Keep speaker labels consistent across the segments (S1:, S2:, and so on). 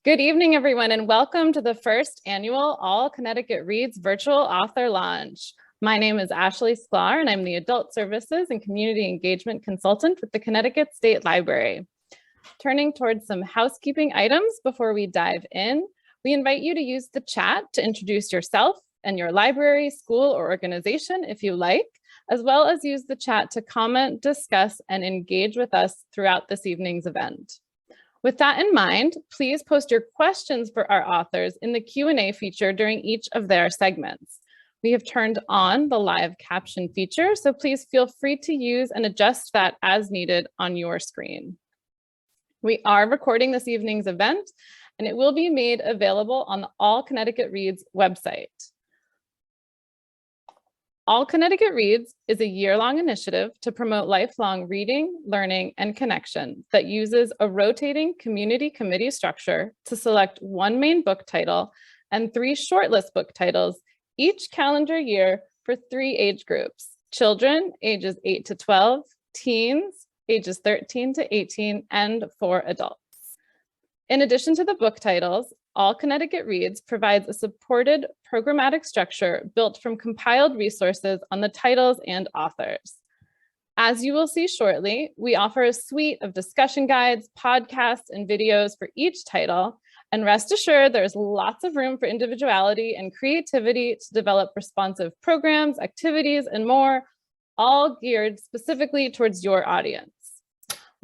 S1: Good evening, everyone, and welcome to the first annual All Connecticut Reads virtual author launch. My name is Ashley Sklar, and I'm the Adult Services and Community Engagement Consultant with the Connecticut State Library. Turning towards some housekeeping items before we dive in, we invite you to use the chat to introduce yourself and your library, school, or organization if you like, as well as use the chat to comment, discuss, and engage with us throughout this evening's event. With that in mind, please post your questions for our authors in the Q&A feature during each of their segments. We have turned on the live caption feature, so please feel free to use and adjust that as needed on your screen. We are recording this evening's event, and it will be made available on the All Connecticut Reads website. All Connecticut Reads is a year-long initiative to promote lifelong reading, learning, and connection that uses a rotating community committee structure to select one main book title and 3 shortlist book titles each calendar year for 3 age groups: children ages 8 to 12, teens ages 13 to 18, and for adults. In addition to the book titles, All Connecticut Reads provides a supported programmatic structure built from compiled resources on the titles and authors. As you will see shortly, we offer a suite of discussion guides, podcasts, and videos for each title, and rest assured there's lots of room for individuality and creativity to develop responsive programs, activities, and more, all geared specifically towards your audience.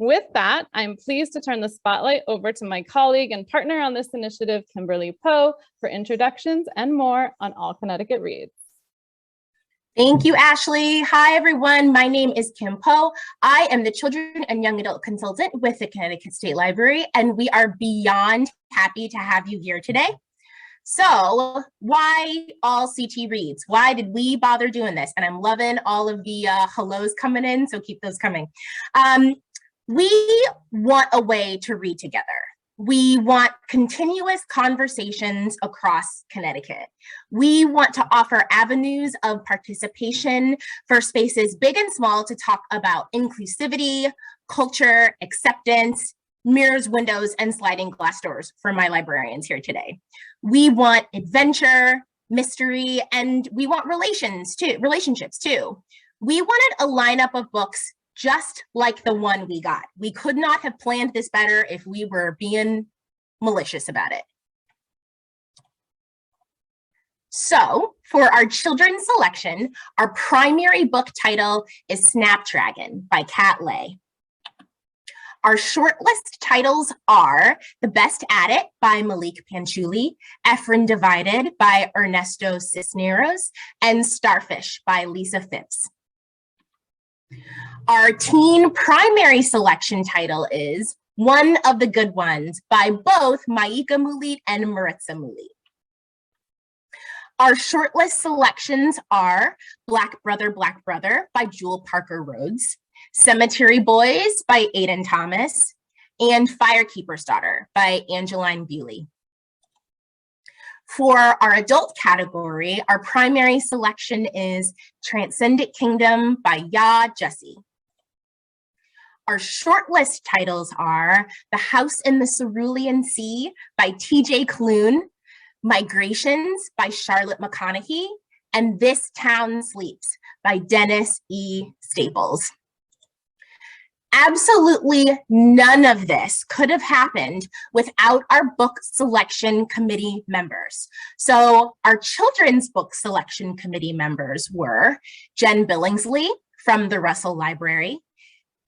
S1: With that, I'm pleased to turn the spotlight over to my colleague and partner on this initiative, Kimberly Poe, for introductions and more on All Connecticut Reads.
S2: Thank you, Ashley. Hi, everyone. My name is Kim Poe. I am the Children and Young Adult Consultant with the Connecticut State Library, and we are beyond happy to have you here today. So why All CT Reads? Why did we bother doing this? And I'm loving all of the hellos coming in, so keep those coming. We want a way to read together. We want continuous conversations across Connecticut. We want to offer avenues of participation for spaces big and small to talk about inclusivity, culture, acceptance, mirrors, windows, and sliding glass doors for my librarians here today. We want adventure, mystery, and we want relationships too. We wanted a lineup of books just like the one we got. We could not have planned this better if we were being malicious about it. So for our children's selection, our primary book title is Snapdragon by Leyh. Our shortlist titles are The Best at It by Malik Panchuli, Efren Divided by Ernesto Cisneros, and Starfish by Lisa Phipps. Our teen primary selection title is One of the Good Ones by both Maika Moulite and Maritza Moulite. Our shortlist selections are Black Brother by Jewel Parker Rhodes, Cemetery Boys by Aiden Thomas, and Firekeeper's Daughter by Angeline Bewley. For our adult category, our primary selection is Transcendent Kingdom by Yaa Gyasi. Our shortlist titles are The House in the Cerulean Sea by TJ Klune, Migrations by Charlotte McConaughey, and This Town Sleeps by Dennis E. Staples. Absolutely none of this could have happened without our book selection committee members. So our children's book selection committee members were Jen Billingsley from the Russell Library,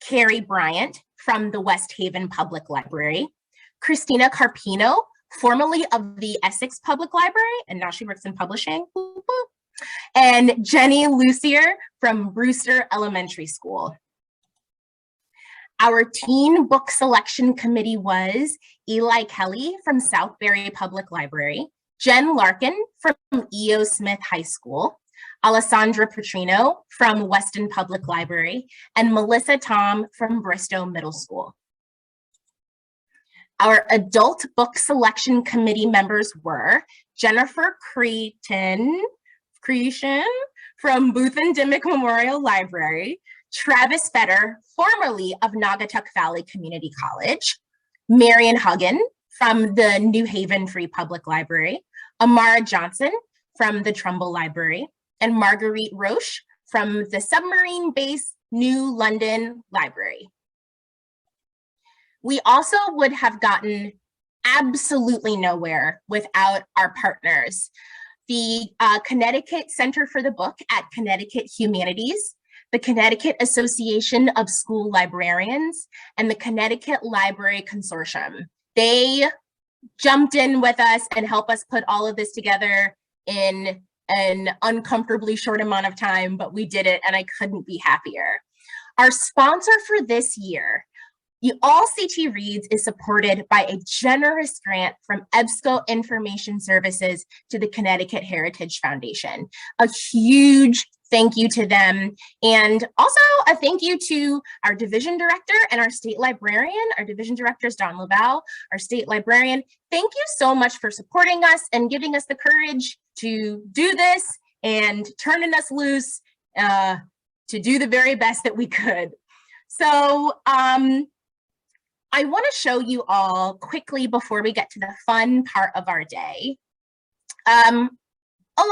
S2: Carrie Bryant from the West Haven Public Library, Christina Carpino, formerly of the Essex Public Library, and now she works in publishing, and Jenny Lucier from Brewster Elementary School. Our teen book selection committee was Eli Kelly from Southbury Public Library, Jen Larkin from E.O. Smith High School, Alessandra Petrino from Weston Public Library, and Melissa Tom from Bristow Middle School. Our adult book selection committee members were Jennifer Cretan from Booth and Dimick Memorial Library, Travis Fetter, formerly of Naugatuck Valley Community College, Marion Huggan from the New Haven Free Public Library, Amara Johnson from the Trumbull Library, and Marguerite Roche from the submarine-based New London Library. We also would have gotten absolutely nowhere without our partners. The Connecticut Center for the Book at Connecticut Humanities, the Connecticut Association of School Librarians, and the Connecticut Library Consortium. They jumped in with us and helped us put all of this together in an uncomfortably short amount of time, but we did it and I couldn't be happier. Our sponsor for this year, the All CT Reads, is supported by a generous grant from EBSCO Information Services to the Connecticut Heritage Foundation. A huge thank you to them. And also a thank you to our division director and our state librarian. Our division director is Don Laval, our state librarian. Thank you so much for supporting us and giving us the courage to do this and turning us loose to do the very best that we could. So I want to show you all quickly before we get to the fun part of our day. A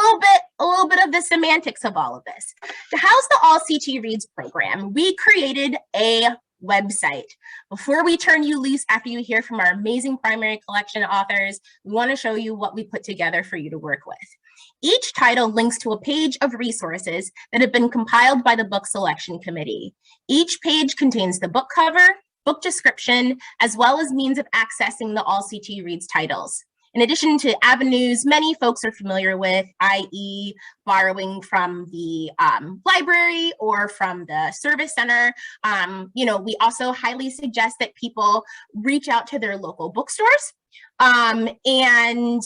S2: little bit of the semantics of all of this. To house the All CT Reads program, we created a website. Before we turn you loose after you hear from our amazing primary collection authors, we want to show you what we put together for you to work with. Each title links to a page of resources that have been compiled by the book selection committee. Each page contains the book cover, book description, as well as means of accessing the All CT Reads titles. In addition to avenues many folks are familiar with, i.e. borrowing from the library or from the service center, we also highly suggest that people reach out to their local bookstores. And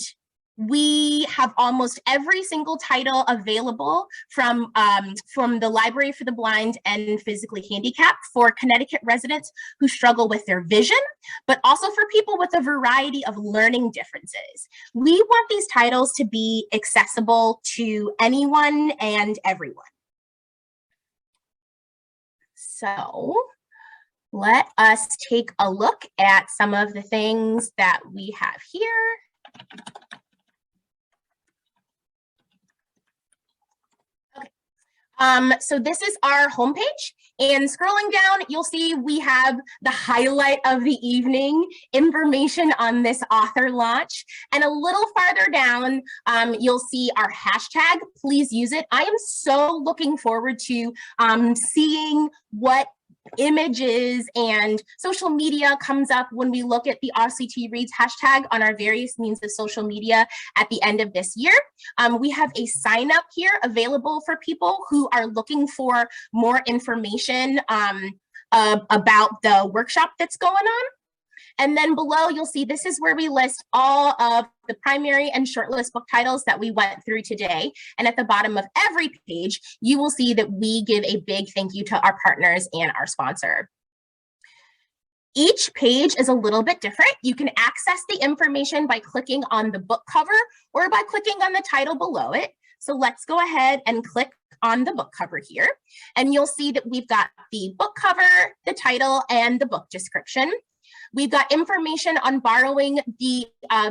S2: we have almost every single title available from the Library for the Blind and Physically Handicapped for Connecticut residents who struggle with their vision, but also for people with a variety of learning differences. We want these titles to be accessible to anyone and everyone. So let us take a look at some of the things that we have here. So this is our homepage, and scrolling down, you'll see we have the highlight of the evening, information on this author launch, and a little farther down, you'll see our hashtag. Please use it. I am so looking forward to seeing what images and social media comes up when we look at the RCT Reads hashtag on our various means of social media at the end of this year. We have a sign up here available for people who are looking for more information about the workshop that's going on. And then below, you'll see this is where we list all of the primary and shortlist book titles that we went through today. And at the bottom of every page, you will see that we give a big thank you to our partners and our sponsor. Each page is a little bit different. You can access the information by clicking on the book cover or by clicking on the title below it. So let's go ahead and click on the book cover here. And you'll see that we've got the book cover, the title, and the book description. We've got information on borrowing the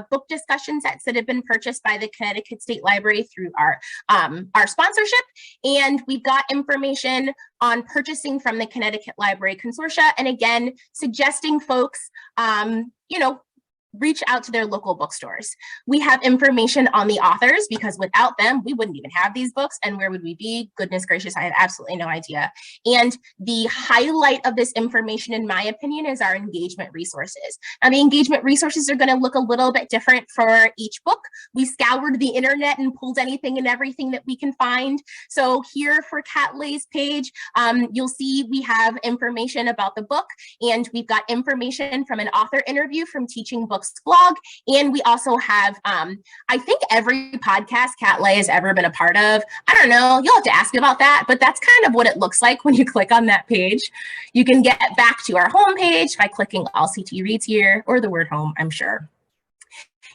S2: book discussion sets that have been purchased by the Connecticut State Library through our sponsorship. And we've got information on purchasing from the Connecticut Library Consortia. And again, suggesting folks, reach out to their local bookstores. We have information on the authors because without them, we wouldn't even have these books. And where would we be? Goodness gracious, I have absolutely no idea. And the highlight of this information, in my opinion, is our engagement resources. Now, the engagement resources are going to look a little bit different for each book. We scoured the internet and pulled anything and everything that we can find. So here for Kat Leyh's page, you'll see we have information about the book, and we've got information from an author interview from Teaching Books blog. And we also have, I think every podcast Kat Leyh has ever been a part of. I don't know, you'll have to ask me about that, but that's kind of what it looks like when you click on that page. You can get back to our homepage by clicking All CT Reads here, or the word home, I'm sure.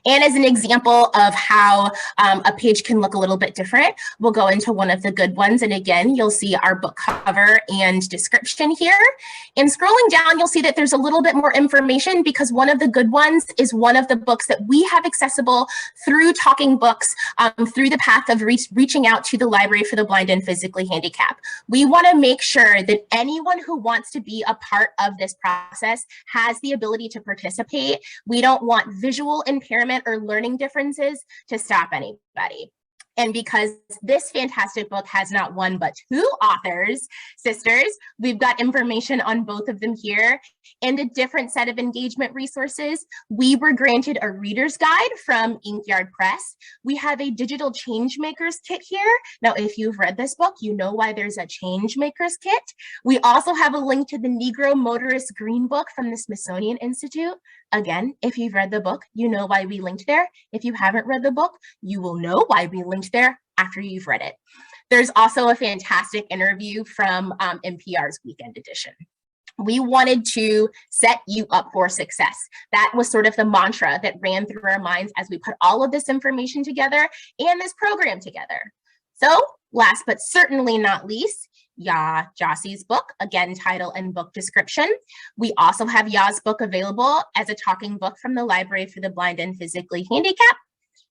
S2: And as an example of how a page can look a little bit different, we'll go into one of the good ones. And again, you'll see our book cover and description here. And scrolling down, you'll see that there's a little bit more information because one of the good ones is one of the books that we have accessible through Talking Books, through the path of reaching out to the Library for the Blind and Physically Handicapped. We want to make sure that anyone who wants to be a part of this process has the ability to participate. We don't want visual impairment or learning differences to stop anybody. And because this fantastic book has not one, but two authors, sisters, we've got information on both of them here and a different set of engagement resources. We were granted a reader's guide from Inkyard Press. We have a digital change makers kit here. Now, if you've read this book, you know why there's a change makers kit. We also have a link to the Negro Motorist Green Book from the Smithsonian Institute. Again, if you've read the book, you know why we linked there. If you haven't read the book, you will know why we linked there after you've read it. There's also a fantastic interview from NPR's Weekend Edition. We wanted to set you up for success. That was sort of the mantra that ran through our minds as we put all of this information together and this program together. So last but certainly not least, Yaa Gyasi's book, again, title and book description. We also have Yaa's book available as a talking book from the Library for the Blind and Physically Handicapped,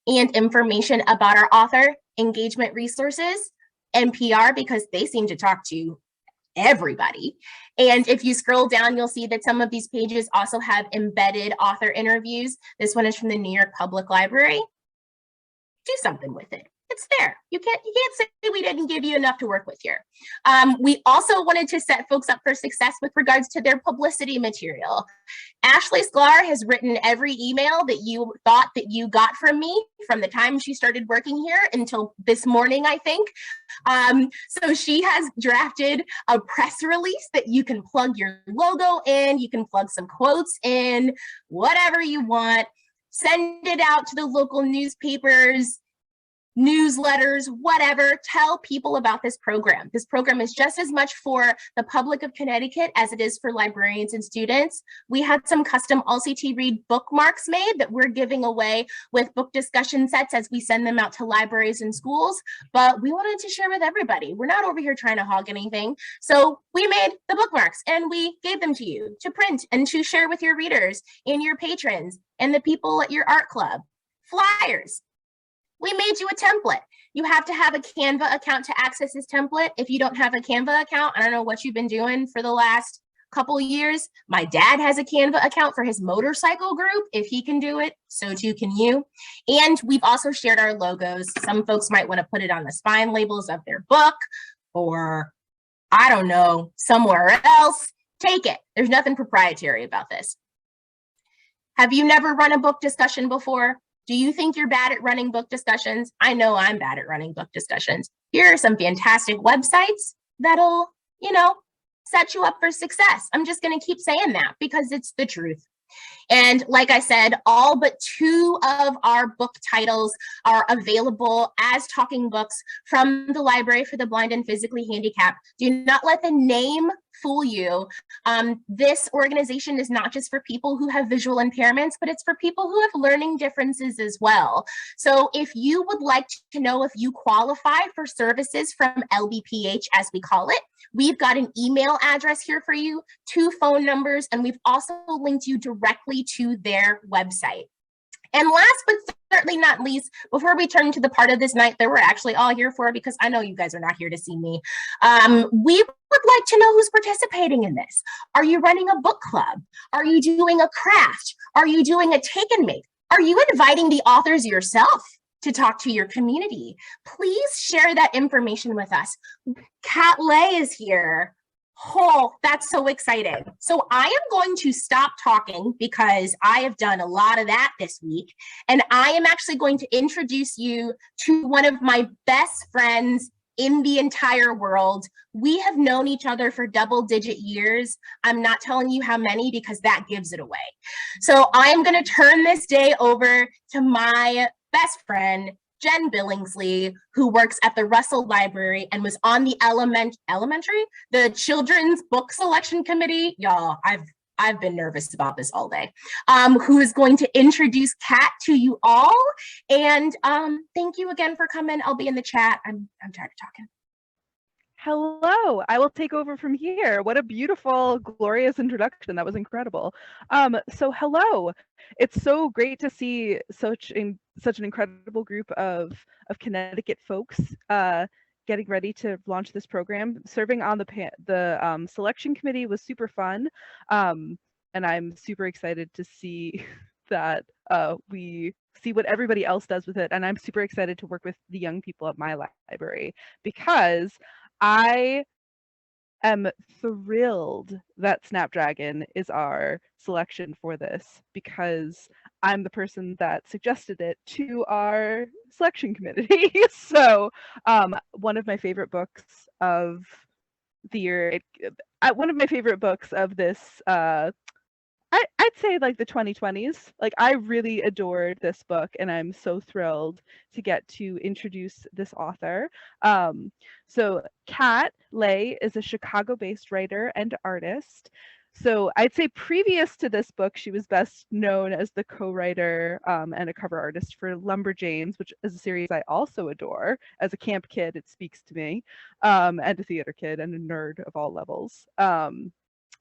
S2: and information about our author, engagement resources, NPR, because they seem to talk to everybody. And if you scroll down, you'll see that some of these pages also have embedded author interviews. This one is from the New York Public Library. Do something with it. It's there. You can't say we didn't give you enough to work with here. We also wanted to set folks up for success with regards to their publicity material. Ashley Sklar has written every email that you thought that you got from me from the time she started working here until this morning, I think. So she has drafted a press release that you can plug your logo in, you can plug some quotes in, whatever you want, send it out to the local newspapers, newsletters, whatever. Tell people about this program. This program is just as much for the public of Connecticut as it is for librarians and students. We had some custom All-CT Read bookmarks made that we're giving away with book discussion sets as we send them out to libraries and schools, but we wanted to share with everybody. We're not over here trying to hog anything. So we made the bookmarks and we gave them to you to print and to share with your readers and your patrons and the people at your art club. Flyers. We made you a template. You have to have a Canva account to access this template. If you don't have a Canva account, I don't know what you've been doing for the last couple of years. My dad has a Canva account for his motorcycle group. If he can do it, so too can you. And we've also shared our logos. Some folks might want to put it on the spine labels of their book, or I don't know, somewhere else. Take it. There's nothing proprietary about this. Have you never run a book discussion before? Do you think you're bad at running book discussions? I know I'm bad at running book discussions. Here are some fantastic websites that'll, set you up for success. I'm just going to keep saying that because it's the truth. And like I said, all but two of our book titles are available as talking books from the Library for the Blind and Physically Handicapped. Do not let the name fool you. This organization is not just for people who have visual impairments, but it's for people who have learning differences as well. So if you would like to know if you qualify for services from LBPH, as we call it, we've got an email address here for you, 2 phone numbers, and we've also linked you directly to their website. And last but certainly not least, before we turn to the part of this night that we're actually all here for, because I know you guys are not here to see me, we would like to know who's participating in this. Are you running a book club? Are you doing a craft? Are you doing a take and make? Are you inviting the authors yourself to talk to your community? Please share that information with us. Kat Leyh is here. Oh, that's so exciting. So I am going to stop talking because I have done a lot of that this week. And I am actually going to introduce you to one of my best friends in the entire world. We have known each other for double-digit years. I'm not telling you how many because that gives it away. So I am going to turn this day over to my best friend, Jen Billingsley, who works at the Russell Library and was on the the Children's Book Selection Committee. Y'all, I've I've been nervous about this all day, who is going to introduce Kat to you all. And thank you again for coming. I'll be in the chat. I'm tired of talking.
S3: Hello, I will take over from here. What a beautiful, glorious introduction. That was incredible. So hello, it's so great to see such an incredible group of Connecticut folks getting ready to launch this program. Serving on the selection committee was super fun, and I'm super excited to see that we see what everybody else does with it. And I'm super excited to work with the young people at my library, because I am thrilled that Snapdragon is our selection for this, because I'm the person that suggested it to our selection committee. So one of my favorite books of the year, one of my favorite books of this, I'd say like the 2020s. Like, I really adored this book, and I'm so thrilled to get to introduce this author. So Kat Leyh is a Chicago-based writer and artist. So I'd say previous to this book, she was best known as the co-writer and a cover artist for Lumberjanes, which is a series I also adore. As a camp kid, it speaks to me, and a theater kid and a nerd of all levels.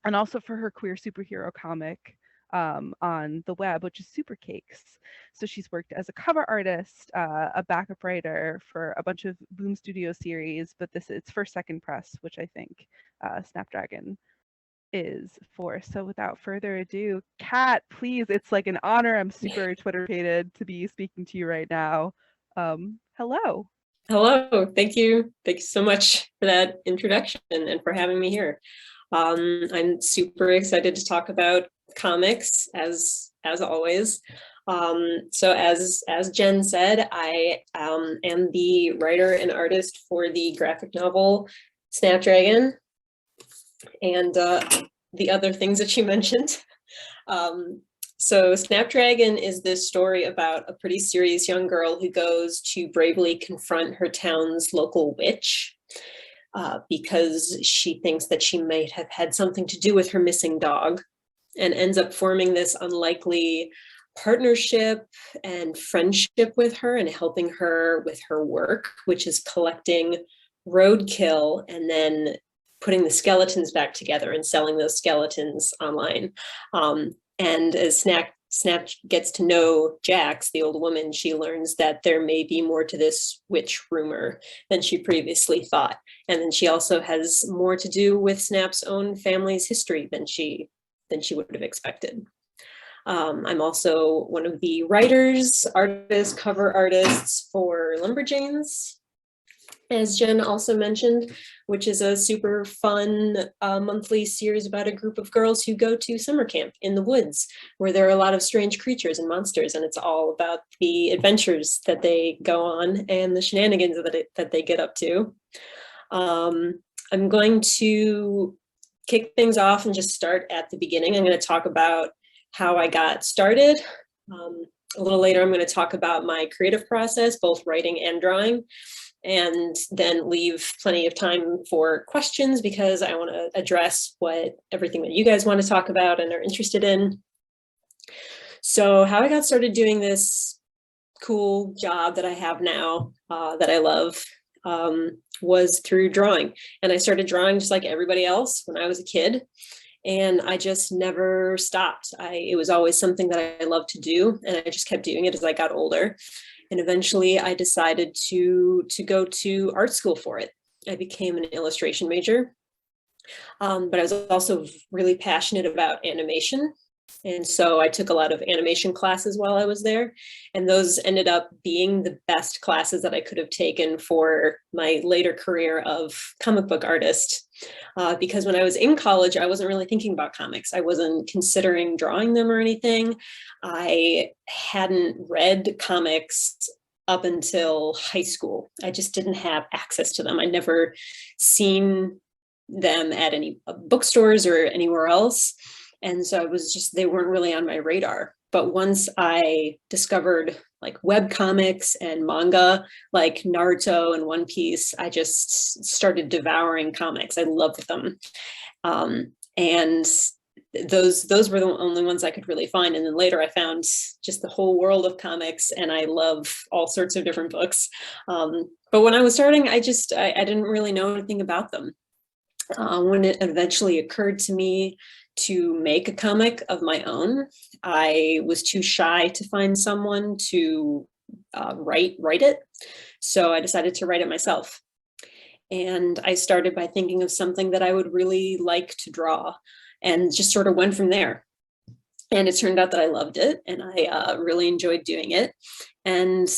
S3: And also for her queer superhero comic on the web, which is Super Cakes. So she's worked as a cover artist, a backup writer for a bunch of Boom Studio series, but it's for Second Press, which I think Snapdragon is for. So without further ado, Kat, please, it's like an honor. I'm super Twitter-pated to be speaking to you right now. Hello.
S4: Hello, thank you. Thank you so much for that introduction and for having me here. I'm super excited to talk about comics as always. So as Jen said, I am the writer and artist for the graphic novel Snapdragon and the other things that you mentioned. So Snapdragon is this story about a pretty serious young girl who goes to bravely confront her town's local witch. Because she thinks that she might have had something to do with her missing dog, and ends up forming this unlikely partnership and friendship with her and helping her with her work, which is collecting roadkill and then putting the skeletons back together and selling those skeletons online. And as Snap gets to know Jax, the old woman, she learns that there may be more to this witch rumor than she previously thought. And then she also has more to do with Snap's own family's history than she would have expected. I'm also one of the writers, artists, cover artists for Lumberjanes, as Jen also mentioned, which is a super fun monthly series about a group of girls who go to summer camp in the woods, where there are a lot of strange creatures and monsters, and it's all about the adventures that they go on and the shenanigans that they get up to. I'm going to kick things off and just start at the beginning. I'm going to talk about how I got started. A little later, I'm going to talk about my creative process, both writing and drawing, and then leave plenty of time for questions, because I want to address everything that you guys want to talk about and are interested in. So how I got started doing this cool job that I have now, that I love, was through drawing. And I started drawing just like everybody else when I was a kid. And I just never stopped. It was always something that I loved to do, and I just kept doing it as I got older. And eventually I decided to go to art school for it. I became an illustration major, but I was also really passionate about animation. And so I took a lot of animation classes while I was there, and those ended up being the best classes that I could have taken for my later career of comic book artist. Because when I was in college, I wasn't really thinking about comics. I wasn't considering drawing them or anything. I hadn't read comics up until high school. I just didn't have access to them. I'd never seen them at any bookstores or anywhere else. And so they weren't really on my radar. But once I discovered like web comics and manga, like Naruto and One Piece, I just started devouring comics. I loved them. And those were the only ones I could really find. And then later I found just the whole world of comics, and I love all sorts of different books. But when I was starting, I didn't really know anything about them. When it eventually occurred to me to make a comic of my own, I was too shy to find someone to write it. So I decided to write it myself. And I started by thinking of something that I would really like to draw, and just sort of went from there. And it turned out that I loved it, and I really enjoyed doing it. And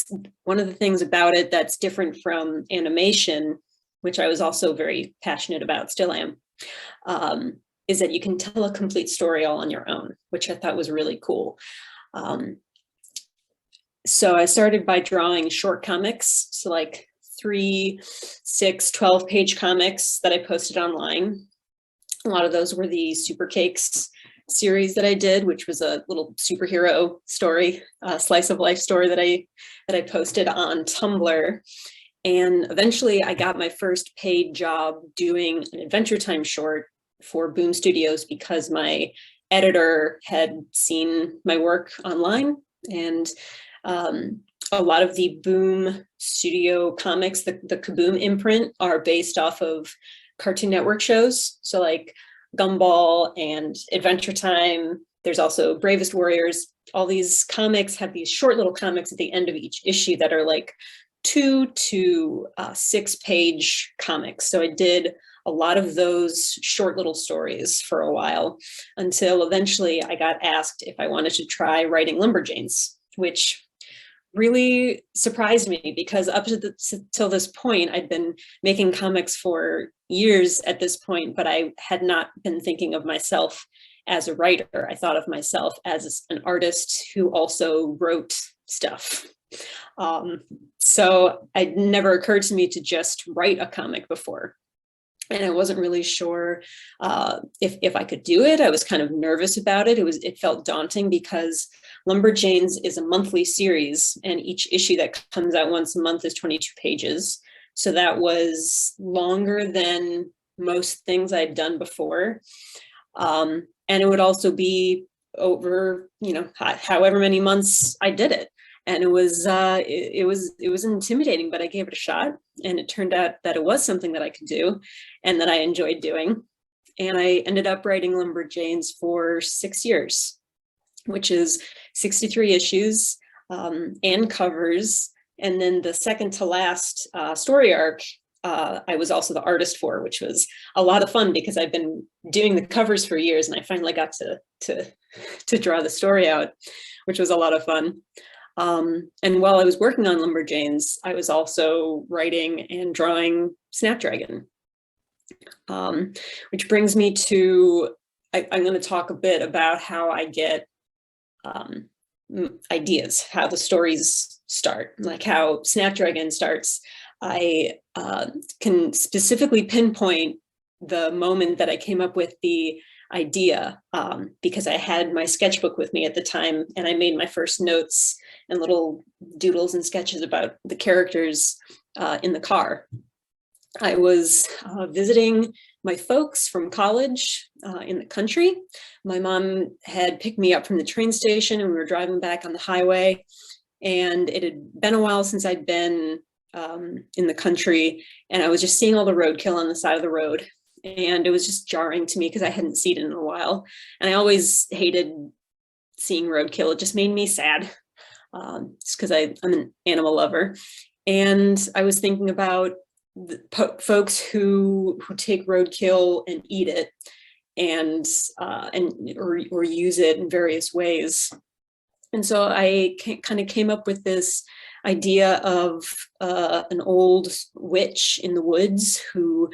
S4: one of the things about it that's different from animation, which I was also very passionate about, still am, is that you can tell a complete story all on your own, which I thought was really cool. So I started by drawing short comics, so like 3, 6, 12-page comics that I posted online. A lot of those were the Super Cakes series that I did, which was a little superhero story, slice of life story that I posted on Tumblr. And eventually I got my first paid job doing an Adventure Time short for Boom Studios, because my editor had seen my work online. And a lot of the Boom Studio comics, the Kaboom imprint, are based off of Cartoon Network shows. So like Gumball and Adventure Time. There's also Bravest Warriors. All these comics have these short little comics at the end of each issue that are like 2 to 6-page comics. So I did a lot of those short little stories for a while, until eventually I got asked if I wanted to try writing Lumberjanes, which really surprised me, because up to till this point, I'd been making comics for years at this point, but I had not been thinking of myself as a writer. I thought of myself as an artist who also wrote stuff. So it never occurred to me to just write a comic before. And I wasn't really sure if I could do it. I was kind of nervous about it. It felt daunting, because Lumberjanes is a monthly series, and each issue that comes out once a month is 22 pages. So that was longer than most things I'd done before. And it would also be over, however many months I did it. And it was intimidating, but I gave it a shot, and it turned out that it was something that I could do and that I enjoyed doing. And I ended up writing Lumberjanes for 6 years, which is 63 issues and covers. And then the second to last story arc, I was also the artist for, which was a lot of fun, because I've been doing the covers for years, and I finally got to draw the story out, which was a lot of fun. And while I was working on Lumberjanes, I was also writing and drawing Snapdragon, which brings me to, I'm going to talk a bit about how I get ideas, how the stories start, like how Snapdragon starts. I can specifically pinpoint the moment that I came up with the idea, because I had my sketchbook with me at the time, and I made my first notes and little doodles and sketches about the characters in the car. I was visiting my folks from college in the country. My mom had picked me up from the train station, and we were driving back on the highway, and it had been a while since I'd been in the country, and I was just seeing all the roadkill on the side of the road. And it was just jarring to me, because I hadn't seen it in a while. And I always hated seeing roadkill. It just made me sad, just because I'm an animal lover. And I was thinking about the folks who take roadkill and eat it, and or use it in various ways. And so I kind of came up with this idea of an old witch in the woods who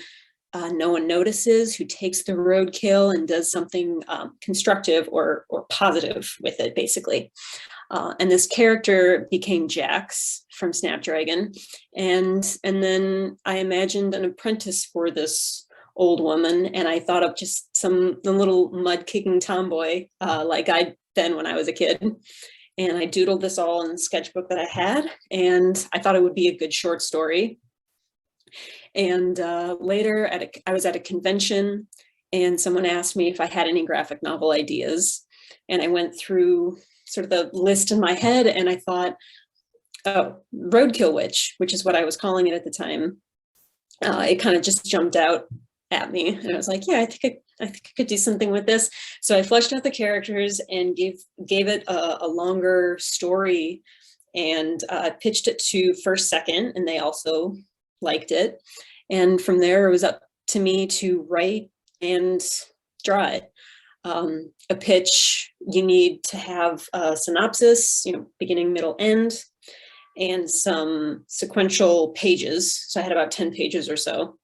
S4: no one notices, who takes the roadkill and does something constructive or positive with it, basically. And this character became Jax from Snapdragon. And then I imagined an apprentice for this old woman, and I thought of just the little mud-kicking tomboy like I'd been when I was a kid. And I doodled this all in the sketchbook that I had, and I thought it would be a good short story. And later I was at a convention, and someone asked me if I had any graphic novel ideas. And I went through sort of the list in my head, and I thought, oh, Roadkill Witch, which is what I was calling it at the time. It kind of just jumped out at me, and I was like, yeah, I think I could do something with this. So I fleshed out the characters and gave it a longer story, and pitched it to First Second, and they also liked it. And from there, it was up to me to write and draw it. A pitch, you need to have a synopsis, beginning, middle, end, and some sequential pages. So I had about 10 pages or so.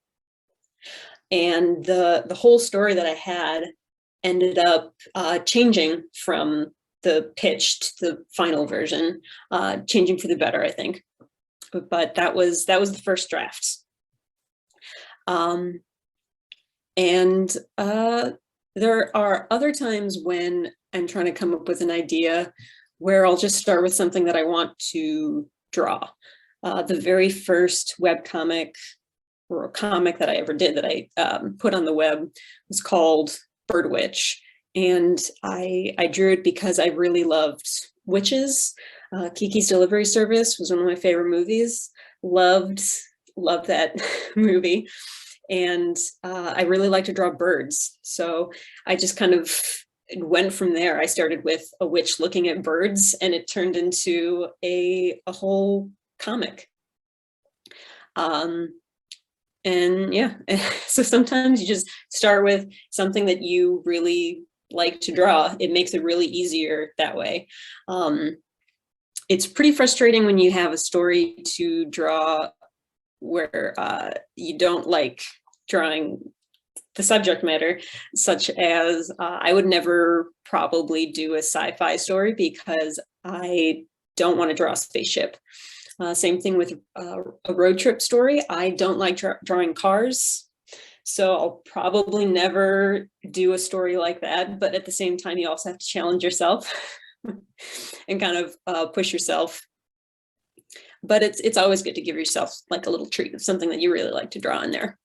S4: And the whole story that I had ended up changing from the pitch to the final version, changing for the better, I think. But that was the first draft. There are other times when I'm trying to come up with an idea where I'll just start with something that I want to draw. The very first webcomic or a comic that I ever did that I put on the web was called Bird Witch. And I drew it because I really loved witches. Kiki's Delivery Service was one of my favorite movies. Loved that movie. And I really like to draw birds. So I just kind of went from there. I started with a witch looking at birds, and it turned into a whole comic. And yeah, so sometimes you just start with something that you really like to draw. It makes it really easier that way. It's pretty frustrating when you have a story to draw where you don't like drawing the subject matter, such as I would never probably do a sci-fi story because I don't want to draw a spaceship. Same thing with a road trip story. I don't like drawing cars, so I'll probably never do a story like that. But at the same time, you also have to challenge yourself and kind of push yourself. But it's always good to give yourself like a little treat of something that you really like to draw in there.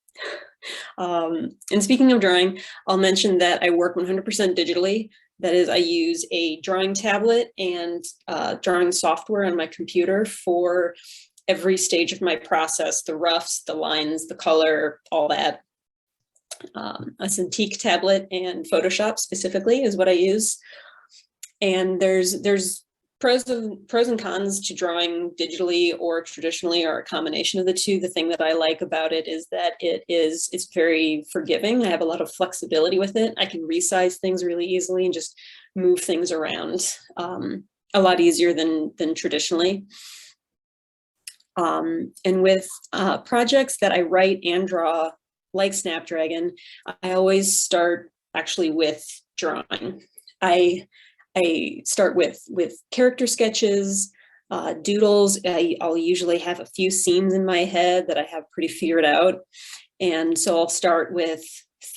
S4: And speaking of drawing, I'll mention that I work 100% digitally. That is, I use a drawing tablet and drawing software on my computer for every stage of my process, the roughs, the lines, the color, all that. A Cintiq tablet and Photoshop specifically is what I use. And there's pros and cons to drawing digitally or traditionally, or a combination of the two. The thing that I like about it is that it's very forgiving. I have a lot of flexibility with it. I can resize things really easily and just move things around a lot easier than traditionally. And with projects that I write and draw, like Snapdragon, I always start actually with drawing. I start with character sketches, doodles. I'll usually have a few scenes in my head that I have pretty figured out. And so I'll start with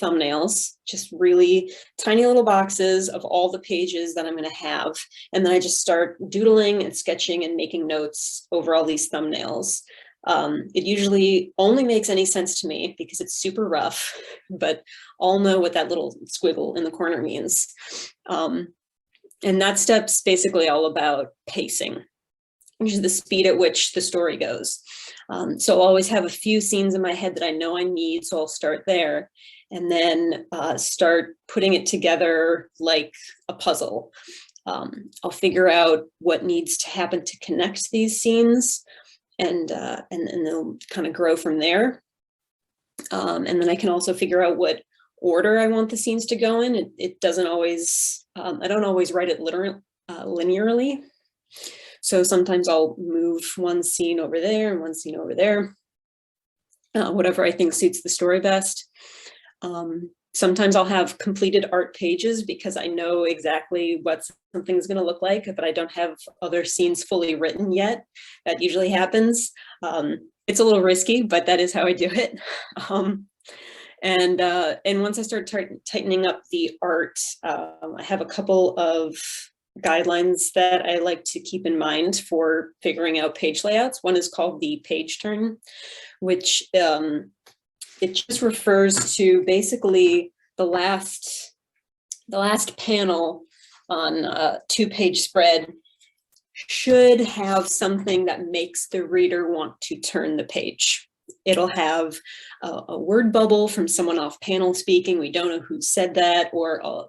S4: thumbnails, just really tiny little boxes of all the pages that I'm going to have. And then I just start doodling and sketching and making notes over all these thumbnails. It usually only makes any sense to me because it's super rough, but I'll know what that little squiggle in the corner means. And that step's basically all about pacing, which is the speed at which the story goes. So I'll always have a few scenes in my head that I know I need, so I'll start there, and then start putting it together like a puzzle. I'll figure out what needs to happen to connect these scenes, and they'll kind of grow from there. And then I can also figure out what order I want the scenes to go in. It doesn't always, I don't always write it linearly. So sometimes I'll move one scene over there and one scene over there, whatever I think suits the story best. Sometimes I'll have completed art pages because I know exactly what something's going to look like, but I don't have other scenes fully written yet. That usually happens. It's a little risky, but that is how I do it. And once I start tightening up the art, I have a couple of guidelines that I like to keep in mind for figuring out page layouts. One is called the page turn, which it just refers to basically the last panel on a 2-page spread should have something that makes the reader want to turn the page. It'll have a word bubble from someone off panel speaking. We don't know who said that, or a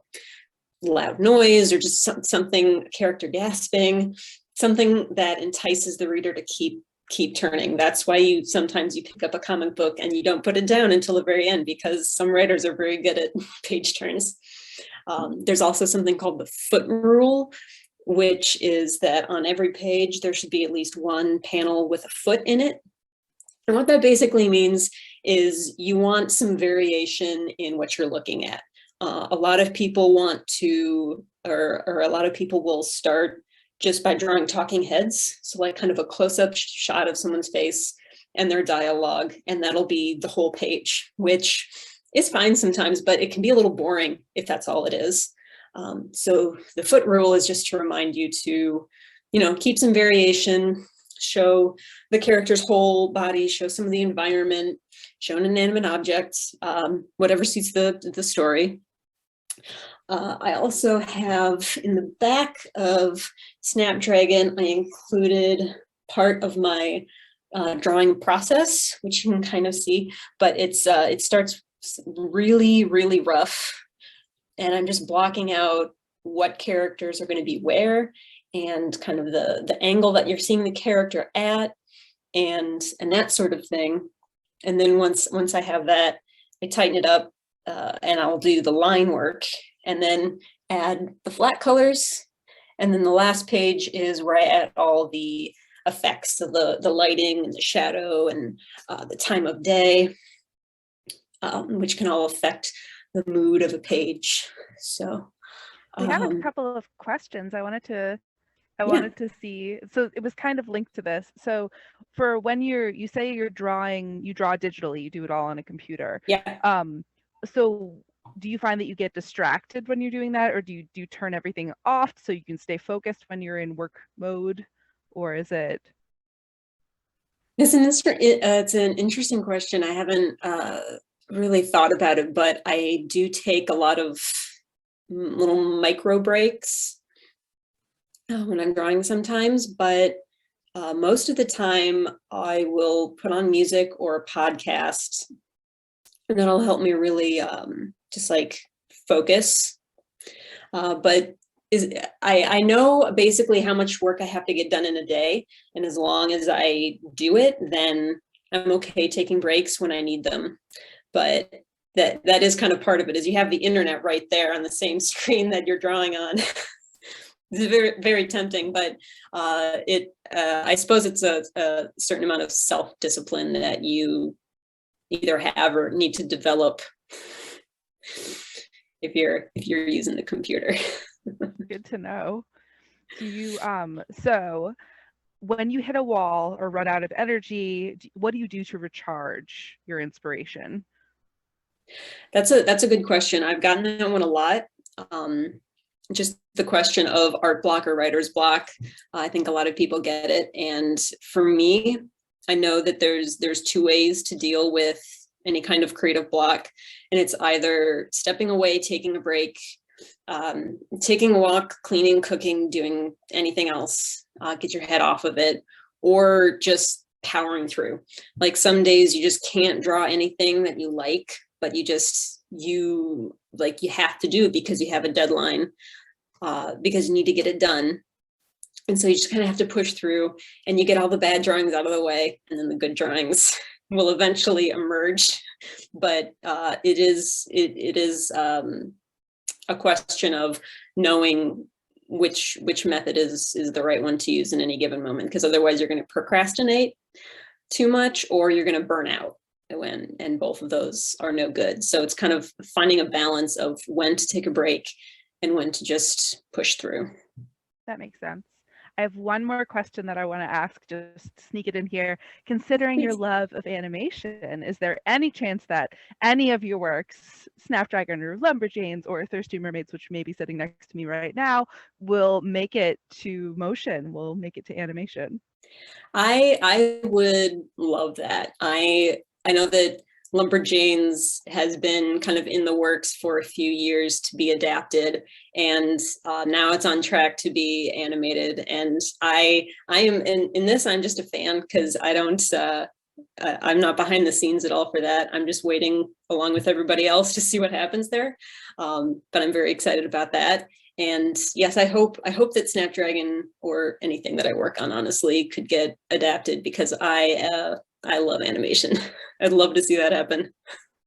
S4: loud noise, or just something, a character gasping, something that entices the reader to keep turning. That's why sometimes you pick up a comic book and you don't put it down until the very end, because some writers are very good at page turns. There's also something called the foot rule, which is that on every page there should be at least one panel with a foot in it. And what that basically means is you want some variation in what you're looking at. A lot of people want to, or a lot of people will start just by drawing talking heads. So like kind of a close-up shot of someone's face and their dialogue, and that'll be the whole page, which is fine sometimes, but it can be a little boring if that's all it is. So the foot rule is just to remind you to, keep some variation, show the character's whole body, show some of the environment, show an inanimate object, whatever suits the story. I also have in the back of Snapdragon, I included part of my drawing process, which you can kind of see, but it starts really, really rough. And I'm just blocking out what characters are going to be where, and kind of the angle that you're seeing the character at, and that sort of thing. And then once I have that, I tighten it up, and I'll do the line work, and then add the flat colors. And then the last page is where I add all the effects of the lighting and the shadow and the time of day, which can all affect the mood of a page. So
S3: we have a couple of questions I wanted to see. So it was kind of linked to this. So for when you say you're drawing, you draw digitally, you do it all on a computer.
S4: Yeah.
S3: So do you find that you get distracted when you're doing that, or do you turn everything off so you can stay focused when you're in work mode, or is it?
S4: It's an interesting question. I haven't really thought about it, but I do take a lot of little micro breaks when I'm drawing sometimes, but most of the time I will put on music or a podcast, and that'll help me really just like focus. But I know basically how much work I have to get done in a day, and as long as I do it, then I'm okay taking breaks when I need them. But that is kind of part of it, is you have the internet right there on the same screen that you're drawing on. It's very, very tempting, but I suppose it's a certain amount of self-discipline that you either have or need to develop if you're using the computer.
S3: Good to know. Do you so when you hit a wall or run out of energy, what do you do to recharge your inspiration?
S4: That's a good question. I've gotten that one a lot. Just the question of art block or writer's block. I think a lot of people get it. And for me, I know that there's 2 ways to deal with any kind of creative block. And it's either stepping away, taking a break, taking a walk, cleaning, cooking, doing anything else, get your head off of it, or just powering through. Like some days you just can't draw anything that you like, but you have to do it because you have a deadline, because you need to get it done. And so you just kind of have to push through, and you get all the bad drawings out of the way, and then the good drawings will eventually emerge. But it is a question of knowing which method is the right one to use in any given moment, because otherwise you're going to procrastinate too much, or you're going to burn out, and both of those are no good. So it's kind of finding a balance of when to take a break and when to just push through.
S3: That makes sense. I have one more question that I want to ask, just sneak it in here. Considering your love of animation, is there any chance that any of your works, Snapdragon or Lumberjanes or Thirsty Mermaids, which may be sitting next to me right now, will make it to motion, will make it to animation?
S4: I would love that. I know that Lumberjanes has been kind of in the works for a few years to be adapted, and now it's on track to be animated. And I am in this. I'm just a fan because I don't. I'm not behind the scenes at all for that. I'm just waiting along with everybody else to see what happens there. But I'm very excited about that. And yes, I hope that Snapdragon or anything that I work on, honestly, could get adapted, because I love animation. I'd love to see that happen.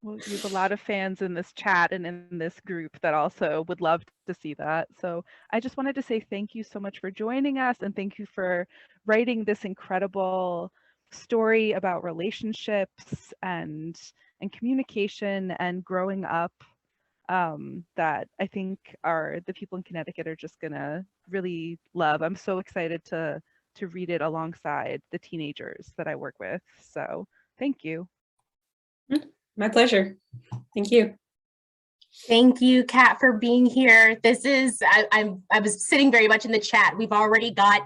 S3: Well, you have a lot of fans in this chat and in this group that also would love to see that. So I just wanted to say thank you so much for joining us, and thank you for writing this incredible story about relationships and communication and growing up, that I think the people in Connecticut are just gonna really love. I'm so excited to read it alongside the teenagers that I work with. So thank you.
S4: My pleasure. Thank you.
S2: Thank you, Kat, for being here. This is, I was sitting very much in the chat. We've already got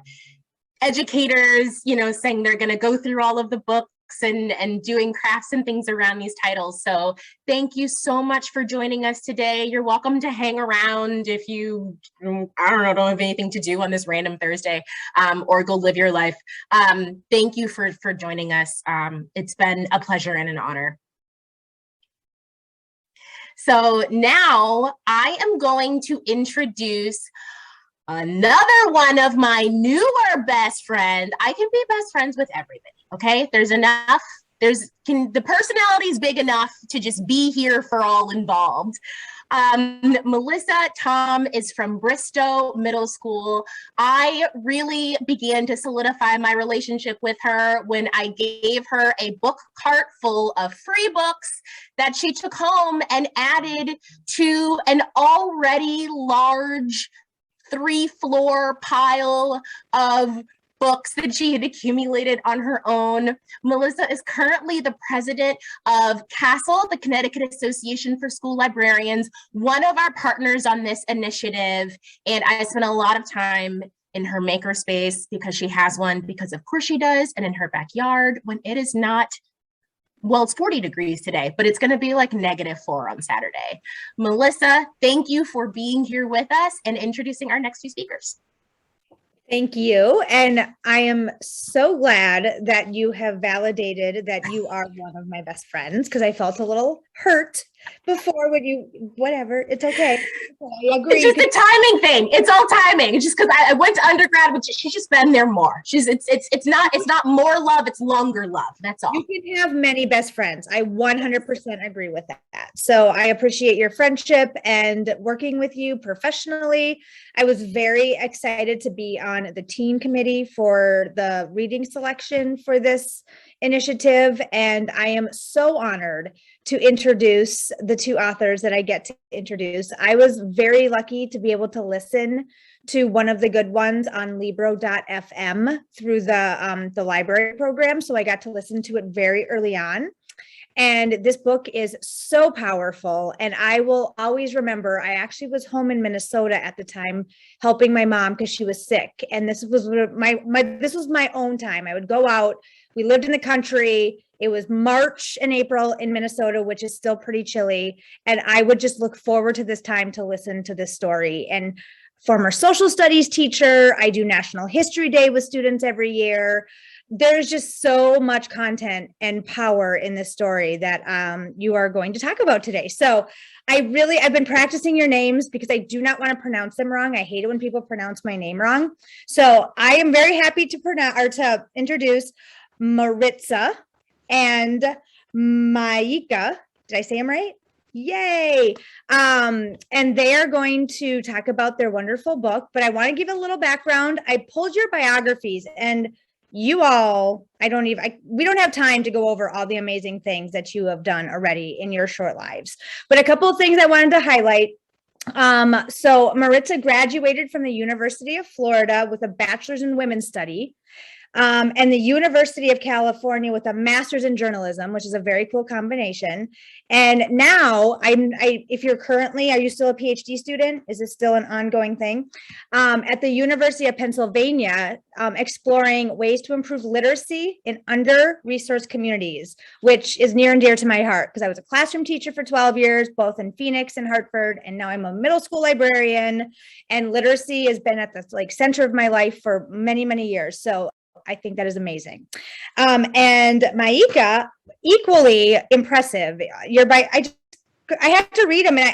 S2: educators, saying they're going to go through all of the books and doing crafts and things around these titles. So thank you so much for joining us today. You're welcome to hang around if you, don't have anything to do on this random Thursday, or go live your life. Thank you for joining us. It's been a pleasure and an honor. So now I am going to introduce another one of my newer best friends. I can be best friends with everybody, okay? There's enough, the personality is big enough to just be here for all involved. Melissa Tom is from Bristow Middle School. I really began to solidify my relationship with her when I gave her a book cart full of free books that she took home and added to an already large 3-floor pile of books that she had accumulated on her own. Melissa is currently the president of CASL, the Connecticut Association for School Librarians, one of our partners on this initiative. And I spent a lot of time in her makerspace, because she has one, because of course she does, and in her backyard when it is not, well, it's 40 degrees today, but it's going to be like -4 on Saturday. Melissa, thank you for being here with us and introducing our next two speakers.
S5: Thank you. And I am so glad that you have validated that you are one of my best friends, because I felt a little hurt before when whatever, it's okay. I agree.
S2: It's just a timing thing. It's all timing. It's just because I went to undergrad, but she's just been there more. It's not more love, it's longer love. That's all.
S5: You can have many best friends. I 100% agree with that. So I appreciate your friendship and working with you professionally. I was very excited to be on the teen committee for the reading selection for this initiative. And I am so honored to introduce the two authors that I get to introduce. I was very lucky to be able to listen to one of the good ones on Libro.fm through the library program. So I got to listen to it very early on. And this book is so powerful. And I will always remember, I actually was home in Minnesota at the time, helping my mom because she was sick. And this was this was my own time. I would go out. We lived in the country. It was March and April in Minnesota, which is still pretty chilly. And I would just look forward to this time to listen to this story. And former social studies teacher, I do National History Day with students every year. There's just so much content and power in this story that you are going to talk about today. So I've been practicing your names because I do not want to pronounce them wrong. I hate it when people pronounce my name wrong. So I am very happy to introduce Maritza and Maika. Did I say them right? Yay. And they are going to talk about their wonderful book, but I want to give a little background. I pulled your biographies, and you all, we don't have time to go over all the amazing things that you have done already in your short lives, but a couple of things I wanted to highlight. So Maritza graduated from the University of Florida with a bachelor's in women's study. and the University of California with a master's in journalism, which is a very cool combination. And now if you're currently, are you still a PhD student? Is this still an ongoing thing? At the University of Pennsylvania, exploring ways to improve literacy in under-resourced communities, which is near and dear to my heart because I was a classroom teacher for 12 years, both in Phoenix and Hartford, and now I'm a middle school librarian, and literacy has been at the center of my life for many, many years. So I think that is amazing. And Maika, equally impressive. I have to read them and I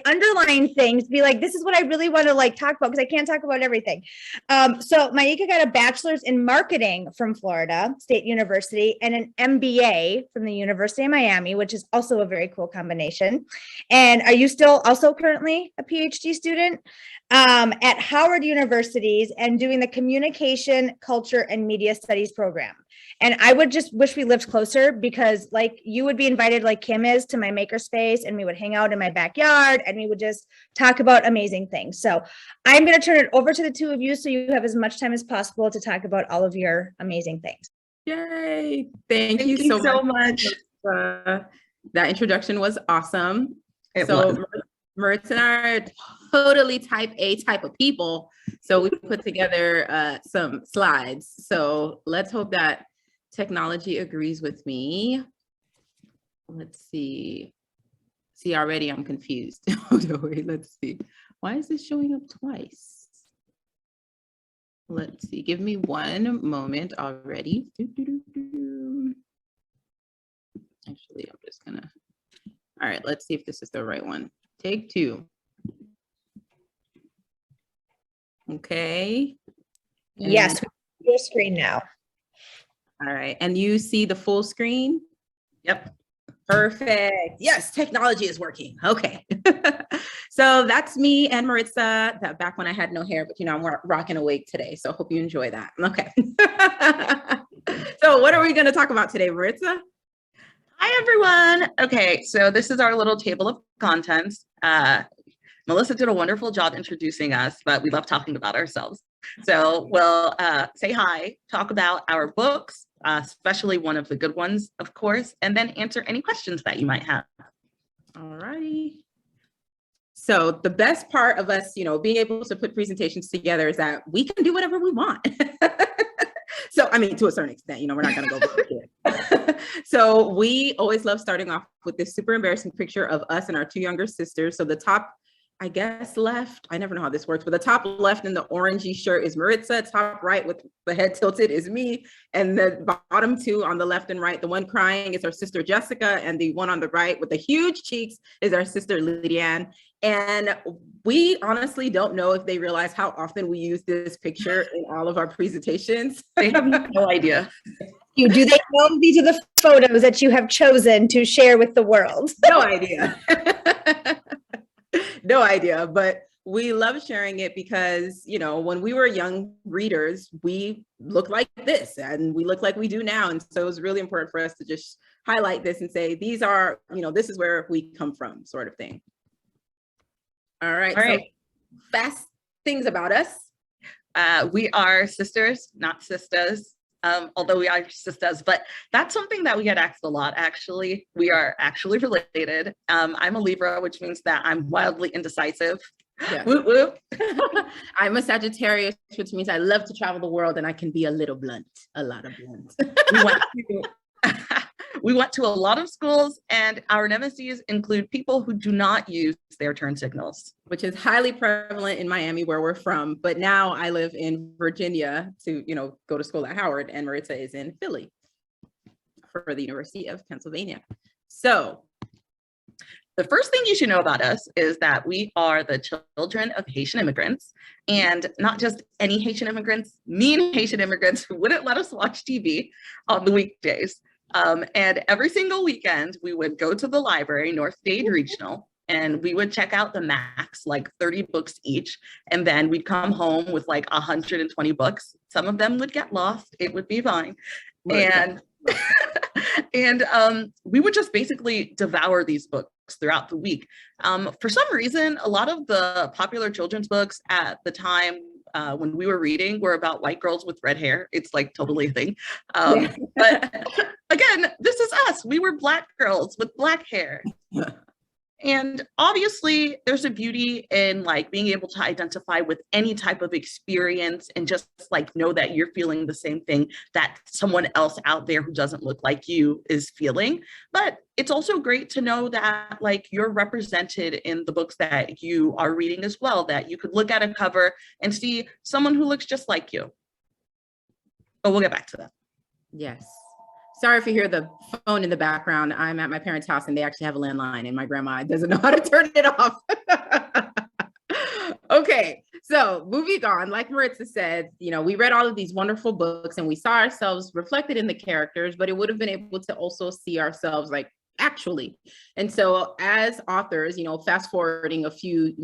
S5: underline things, be like, this is what I really want to talk about because I can't talk about everything. So Maika got a bachelor's in marketing from Florida State University and an MBA from the University of Miami, which is also a very cool combination. And are you still also currently a PhD student at Howard Universities and doing the Communication, Culture, and Media Studies program? And I would just wish we lived closer because you would be invited like Kim is to my makerspace and we would hang out in my backyard and we would just talk about amazing things. So I'm going to turn it over to the two of you so you have as much time as possible to talk about all of your amazing things.
S6: Yay. Thank you so much. That introduction was awesome. Maritza and I are totally type A type of people. So we put together some slides. So let's hope that technology agrees with me. Let's see. See, already I'm confused. Oh, no, wait, let's see. Why is this showing up twice? Let's see. Give me one moment already. Actually, I'm just gonna. All right, let's see if this is the right one. Take two. Okay.
S5: Yes, your screen now.
S6: All right, and you see the full screen? Yep. Perfect. Yes, technology is working. Okay. So that's me and Maritza, that back when I had no hair, but I'm rocking a wig today. So hope you enjoy that. Okay. So what are we going to talk about today, Maritza?
S7: Hi, everyone. Okay, so this is our little table of contents. Melissa did a wonderful job introducing us, but we love talking about ourselves. So we'll say hi, talk about our books, especially one of the good ones, of course, and then answer any questions that you might have.
S6: All righty. So the best part of us, being able to put presentations together is that we can do whatever we want. So, I mean, to a certain extent, we're not going to go here. So we always love starting off with this super embarrassing picture of us and our two younger sisters. So the top, I guess, left, I never know how this works, but the top left in the orangey shirt is Maritza, top right with the head tilted is me, and the bottom two on the left and right, the one crying is our sister Jessica, and the one on the right with the huge cheeks is our sister Lydianne. And we honestly don't know if they realize how often we use this picture in all of our presentations.
S7: They have no idea.
S5: Do they know these are the photos that you have chosen to share with the world?
S6: No idea. No idea, but we love sharing it because, when we were young readers, we looked like this and we look like we do now. And so it was really important for us to just highlight this and say, these are, this is where we come from, sort of thing. All right. So fast things about us.
S7: We are sisters, not sisters. Although we are sisters, but that's something that we get asked a lot, actually. We are actually related. I'm a Libra, which means that I'm wildly indecisive.
S6: Yeah.
S7: Whoop, whoop.
S6: I'm a Sagittarius, which means I love to travel the world and I can be a little blunt, a lot of blunt.
S7: We went to a lot of schools, and our nemesis include people who do not use their turn signals.
S6: Which is highly prevalent in Miami, where we're from. But now I live in Virginia to, go to school at Howard, and Maritza is in Philly for the University of Pennsylvania. So
S7: the first thing you should know about us is that we are the children of Haitian immigrants, and not just any Haitian immigrants, mean Haitian immigrants who wouldn't let us watch TV on the weekdays. And every single weekend, we would go to the library, North Dade Regional, and we would check out the max, like 30 books each. And then we'd come home with like 120 books. Some of them would get lost. It would be fine. And we would just basically devour these books throughout the week. For some reason, a lot of the popular children's books at the time when we were reading were about white girls with red hair. It's like totally a thing. But again, this is us. We were Black girls with black hair. And obviously there's a beauty in like being able to identify with any type of experience and just like know that you're feeling the same thing that someone else out there who doesn't look like you is feeling. But it's also great to know that like you're represented in the books that you are reading as well, that you could look at a cover and see someone who looks just like you. But we'll get back to that.
S6: Yes. Sorry if you hear the phone in the background. I'm at my parents' house and they actually have a landline and my grandma doesn't know how to turn it off. Okay, so moving on, like Maritza said, you know, we read all of these wonderful books and we saw ourselves reflected in the characters, but it would have been able to also see ourselves like actually. And so as authors, you know, fast forwarding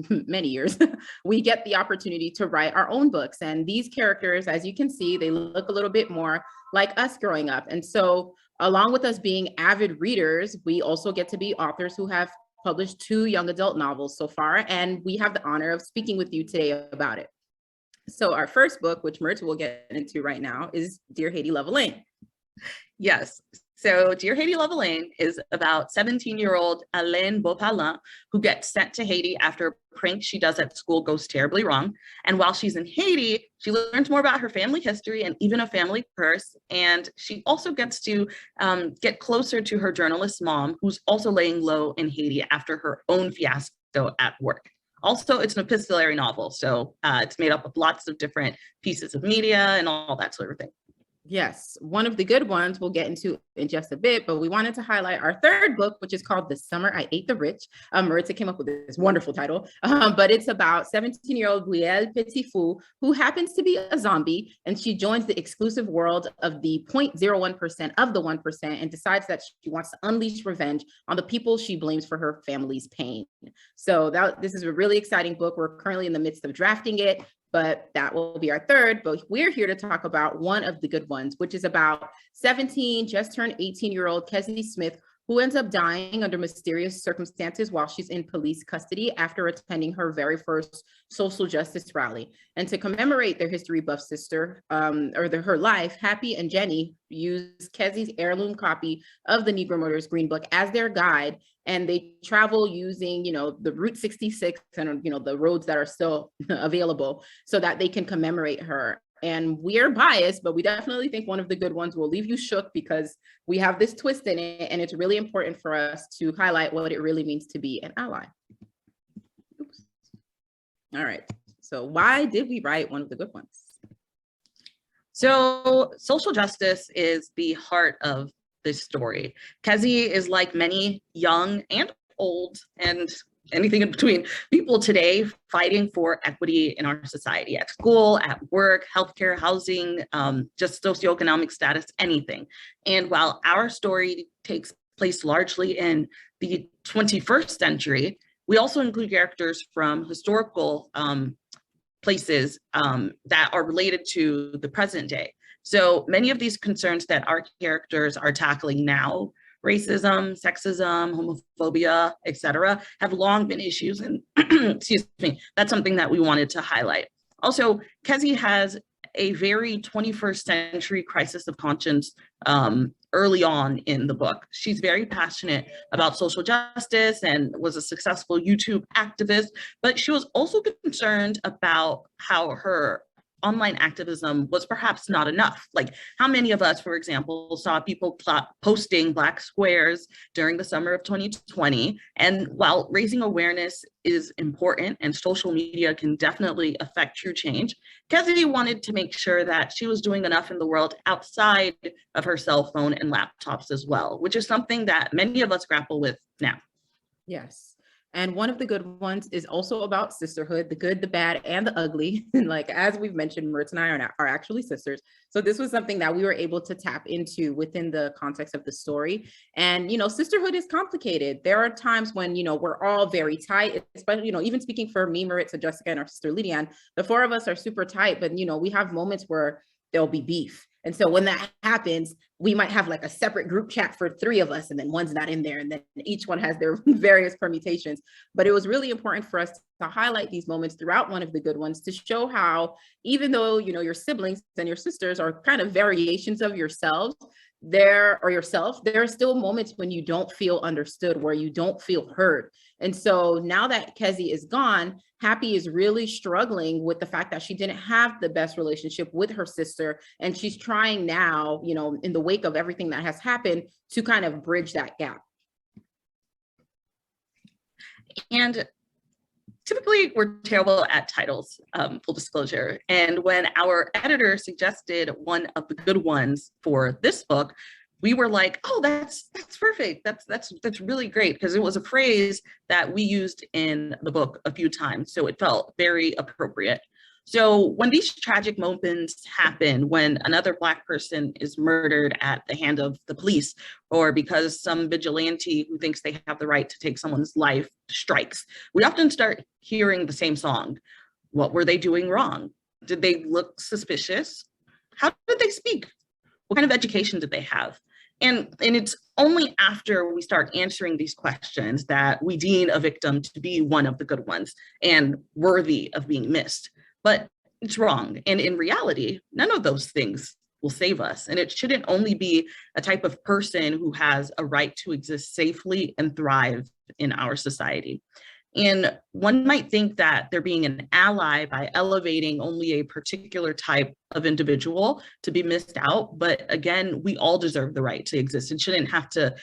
S6: many years, we get the opportunity to write our own books. And these characters, as you can see, they look a little bit more like us growing up. And so along with us being avid readers, we also get to be authors who have published 2 young adult novels so far. And we have the honor of speaking with you today about it. So our first book, which Maritza will get into right now, is Dear Haiti, Love Elaine.
S7: Yes. So Dear Haiti, Love Elaine is about 17-year-old Alaine Beaupalin, who gets sent to Haiti after a prank she does at school goes terribly wrong. And while she's in Haiti, she learns more about her family history and even a family curse. And she also gets to get closer to her journalist mom, who's also laying low in Haiti after her own fiasco at work. Also, it's an epistolary novel, so it's made up of lots of different pieces of media and all that sort of thing.
S6: Yes, one of the good ones we'll get into in just a bit, but we wanted to highlight our third book, which is called The Summer I Ate the Rich. Maritza came up with this wonderful title, but it's about 17-year-old Brielle Petitfou, who happens to be a zombie, and she joins the exclusive world of the 0.01% of the 1% and decides that she wants to unleash revenge on the people she blames for her family's pain. So this is a really exciting book. We're currently in the midst of drafting it, but that will be our third. But we're here to talk about one of the good ones, which is about 17, just turned 18-year-old Kesley Smith, who ends up dying under mysterious circumstances while she's in police custody after attending her very first social justice rally. And to commemorate their history buff sister, her life, Happy and Jenny use Kesley's heirloom copy of the Negro Murderers Green Book as their guide. And they travel using, the Route 66 and, the roads that are still available so that they can commemorate her. And we're biased, but we definitely think one of the good ones will leave you shook because we have this twist in it. And it's really important for us to highlight what it really means to be an ally. Oops. All right. So why did we write one of the good ones?
S7: So social justice is the heart of this story. Kezi is like many young and old and anything in between people today fighting for equity in our society, at school, at work, healthcare, housing, just socioeconomic status, anything. And while our story takes place largely in the 21st century, we also include characters from historical places that are related to the present day. So many of these concerns that our characters are tackling now, racism, sexism, homophobia, etc., have long been issues. And excuse me, that's something that we wanted to highlight. Also, Kezi has a very 21st century crisis of conscience early on in the book. She's very passionate about social justice and was a successful YouTube activist, but she was also concerned about how her online activism was perhaps not enough. Like how many of us, for example, saw people posting Black squares during the summer of 2020. And while raising awareness is important and social media can definitely affect true change, Kezi wanted to make sure that she was doing enough in the world outside of her cell phone and laptops as well, which is something that many of us grapple with now.
S6: Yes. And one of the good ones is also about sisterhood, the good, the bad, and the ugly. Like, as we've mentioned, Maritza and I are actually sisters. So this was something that we were able to tap into within the context of the story. And, sisterhood is complicated. There are times when, we're all very tight, especially, even speaking for me, Maritza, Jessica, and our sister Lydian, the four of us are super tight, but, we have moments where there'll be beef. And so when that happens, we might have like a separate group chat for 3 of us, and then one's not in there, and then each one has their various permutations. But it was really important for us to highlight these moments throughout One of the Good Ones to show how, even though, you know, your siblings and your sisters are kind of variations of yourselves, there are still moments when you don't feel understood, where you don't feel heard. And so now that Kezi is gone, Happy is really struggling with the fact that she didn't have the best relationship with her sister. And she's trying now, you know, in the wake of everything that has happened, to kind of bridge that gap.
S7: And typically we're terrible at titles, full disclosure. And when our editor suggested One of the Good Ones for this book, we were like, oh, that's perfect. That's really great, because it was a phrase that we used in the book a few times. So it felt very appropriate. So when these tragic moments happen, when another Black person is murdered at the hand of the police, or because some vigilante who thinks they have the right to take someone's life strikes, we often start hearing the same song. What were they doing wrong? Did they look suspicious? How did they speak? What kind of education did they have? And it's only after we start answering these questions that we deem a victim to be one of the good ones and worthy of being missed. But it's wrong. And in reality, none of those things will save us. And it shouldn't only be a type of person who has a right to exist safely and thrive in our society. And one might think that they're being an ally by elevating only a particular type of individual to be missed out. But again, we all deserve the right to exist. It shouldn't have to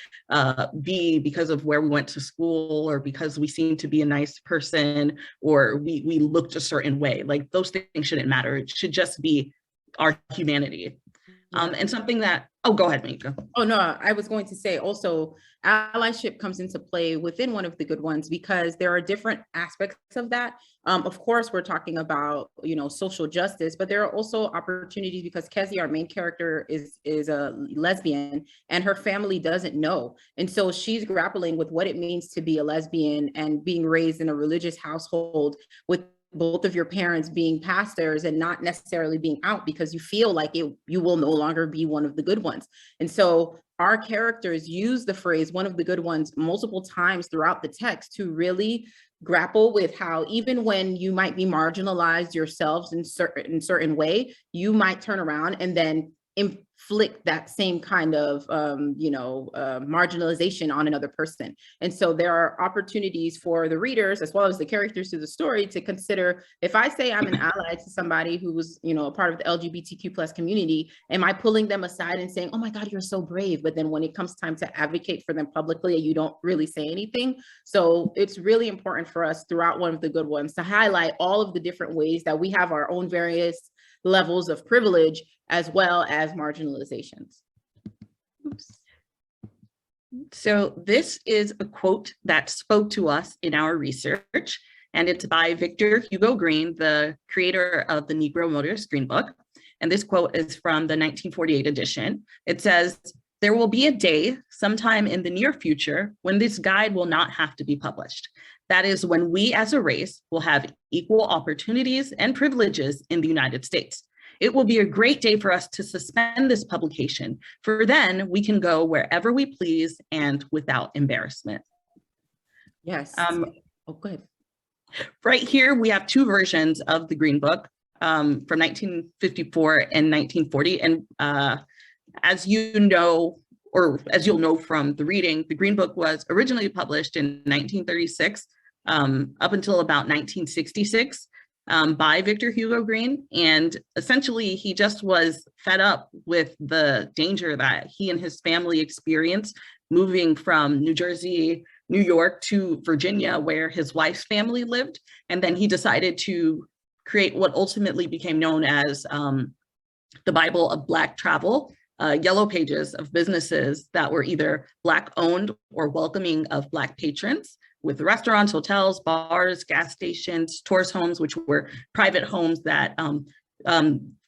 S7: be because of where we went to school, or because we seem to be a nice person, or we looked a certain way. Like, those things shouldn't matter. It should just be our humanity. And something that, oh, go ahead, Maika.
S6: Oh, no, I was going to say also, allyship comes into play within One of the Good Ones, because there are different aspects of that. Of course, we're talking about, you know, social justice, but there are also opportunities, because Kezi, our main character, is a lesbian, and her family doesn't know. And so she's grappling with what it means to be a lesbian and being raised in a religious household with both of your parents being pastors and not necessarily being out, because you feel like you will no longer be one of the good ones. And so our characters use the phrase One of the Good Ones multiple times throughout the text to really grapple with how, even when you might be marginalized yourselves in certain way, you might turn around and then inflict that same kind of marginalization on another person. And so there are opportunities for the readers, as well as the characters through the story, to consider, if I say I'm an ally to somebody who was, you know, a part of the LGBTQ plus community, am I pulling them aside and saying, oh my God, you're so brave? But then when it comes time to advocate for them publicly, you don't really say anything. So it's really important for us throughout One of the Good Ones to highlight all of the different ways that we have our own various levels of privilege, as well as marginalizations.
S7: Oops. So this is a quote that spoke to us in our research, and it's by Victor Hugo Green, the creator of the Negro Motorist Green Book. And this quote is from the 1948 edition. It says, "There will be a day sometime in the near future when this guide will not have to be published. That is when we as a race will have equal opportunities and privileges in the United States. It will be a great day for us to suspend this publication, for then we can go wherever we please and without embarrassment."
S6: Yes. Oh, good.
S7: Right here, we have 2 versions of the Green Book from 1954 and 1940. And as you know, or as you'll know from the reading, the Green Book was originally published in 1936 up until about 1966. By Victor Hugo Green. And essentially, he just was fed up with the danger that he and his family experienced moving from New Jersey, New York to Virginia, where his wife's family lived. And then he decided to create what ultimately became known as the Bible of Black Travel, yellow pages of businesses that were either Black owned or welcoming of Black patrons, with restaurants, hotels, bars, gas stations, tourist homes, which were private homes that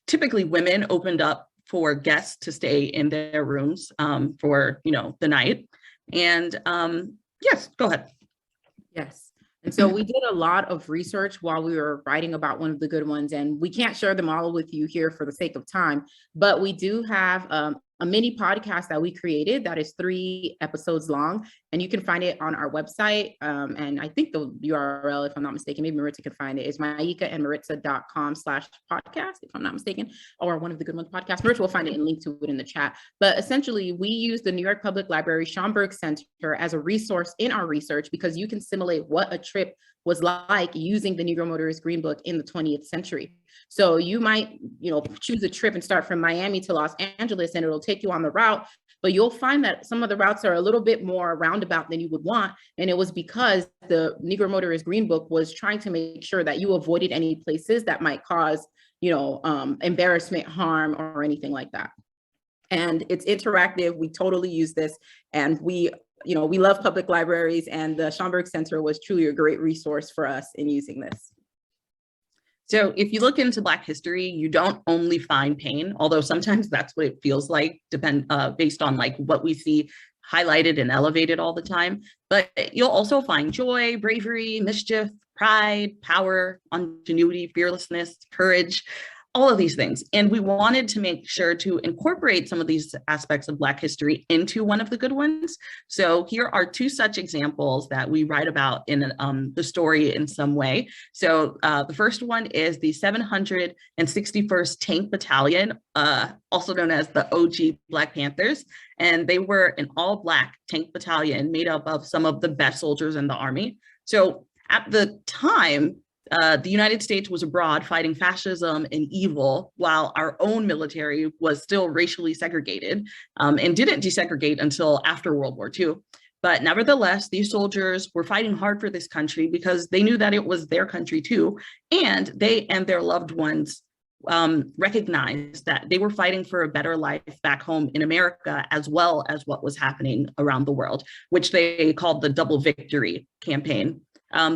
S7: typically women opened up for guests to stay in their rooms for, you know, the night. And yes, go ahead.
S6: Yes. And so we did a lot of research while we were writing about One of the Good Ones, and we can't share them all with you here for the sake of time, but we do have a mini podcast that we created that is 3 episodes long, and you can find it on our website. And I think the URL, if I'm not mistaken, maybe Maritza can find it, is maikaandmaritza.com/podcast, if I'm not mistaken, or One of the Good Ones podcast. Maritza will find it and link to it in the chat. But essentially, we use the New York Public Library Schomburg Center as a resource in our research, because you can simulate what a trip was like using the Negro Motorist Green Book in the 20th century. So you might, choose a trip and start from Miami to Los Angeles, and it'll take you on the route, but you'll find that some of the routes are a little bit more roundabout than you would want. And it was because the Negro Motorist Green Book was trying to make sure that you avoided any places that might cause, embarrassment, harm, or anything like that. And it's interactive. We totally use this, and we love public libraries, and the Schomburg Center was truly a great resource for us in using this.
S7: So if you look into Black history, you don't only find pain, although sometimes that's what it feels like, based on like what we see highlighted and elevated all the time. But you'll also find joy, bravery, mischief, pride, power, ingenuity, fearlessness, courage, all of these things. And we wanted to make sure to incorporate some of these aspects of Black history into One of the Good Ones. So here are 2 such examples that we write about in the story in some way. So the first one is the 761st Tank Battalion, also known as the OG Black Panthers. And they were an all-Black tank battalion made up of some of the best soldiers in the Army. So at the time, the United States was abroad fighting fascism and evil, while our own military was still racially segregated, and didn't desegregate until after World War II. But nevertheless, these soldiers were fighting hard for this country because they knew that it was their country too, and they and their loved ones recognized that they were fighting for a better life back home in America, as well as what was happening around the world, which they called the Double Victory campaign.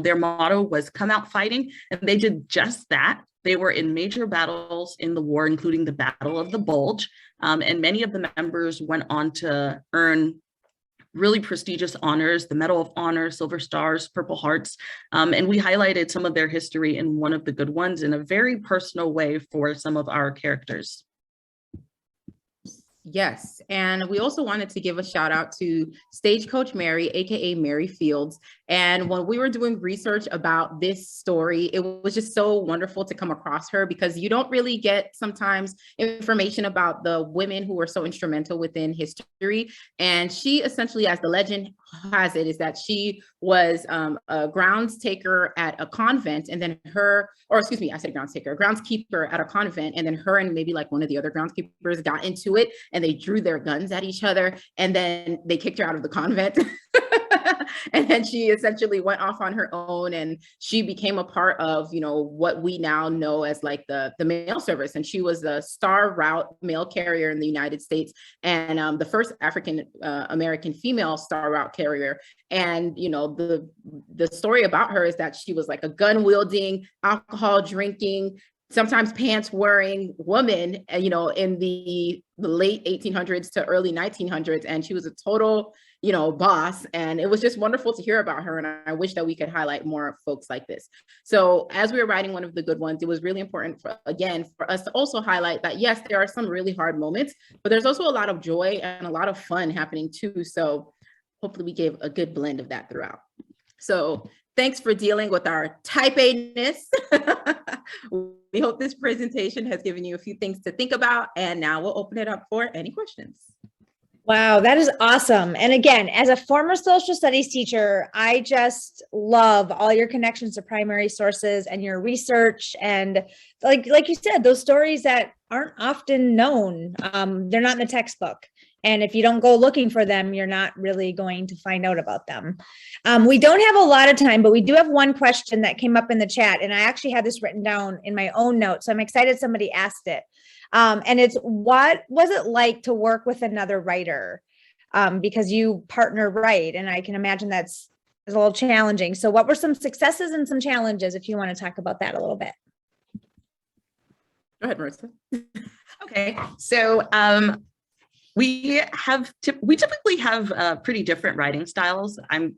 S7: Their motto was "Come out fighting," and they did just that. They were in major battles in the war, including the Battle of the Bulge, and many of the members went on to earn really prestigious honors, the Medal of Honor, Silver Stars, Purple Hearts, and we highlighted some of their history in One of the Good Ones in a very personal way for some of our characters.
S6: Yes, and we also wanted to give a shout out to Stagecoach Mary, aka Mary Fields. And when we were doing research about this story, it was just so wonderful to come across her, because you don't really get sometimes information about the women who were so instrumental within history. And she essentially, as the legend has it, is that she was a grounds taker at a convent, and then her, or excuse me, I said grounds taker, a groundskeeper at a convent, and then her and maybe like one of the other groundskeepers got into it, and they drew their guns at each other, and then they kicked her out of the convent. And then she essentially went off on her own, and she became a part of, what we now know as like the mail service. And she was a star route mail carrier in the United States, and the first African American female star route carrier. And the story about her is that she was like a gun wielding, alcohol drinking, sometimes pants wearing woman, in the late 1800s to early 1900s. And she was a total, boss. And it was just wonderful to hear about her. And I wish that we could highlight more folks like this. So as we were writing One of the Good Ones, it was really important for us to also highlight that, yes, there are some really hard moments, but there's also a lot of joy and a lot of fun happening too. So hopefully we gave a good blend of that throughout. So thanks for dealing with our type A-ness. We hope this presentation has given you a few things to think about, and now we'll open it up for any questions.
S5: Wow, that is awesome. And again, as a former social studies teacher, I just love all your connections to primary sources and your research. And like you said, those stories that aren't often known, they're not in the textbook. And if you don't go looking for them, you're not really going to find out about them. We don't have a lot of time, but we do have one question that came up in the chat. And I actually had this written down in my own notes, so I'm excited somebody asked it. And it's, what was it like to work with another writer? Because you partner write, and I can imagine that's a little challenging. So what were some successes and some challenges, if you want to talk about that a little bit?
S6: Go ahead, Maritza.
S7: Okay, so we typically have pretty different writing styles. I'm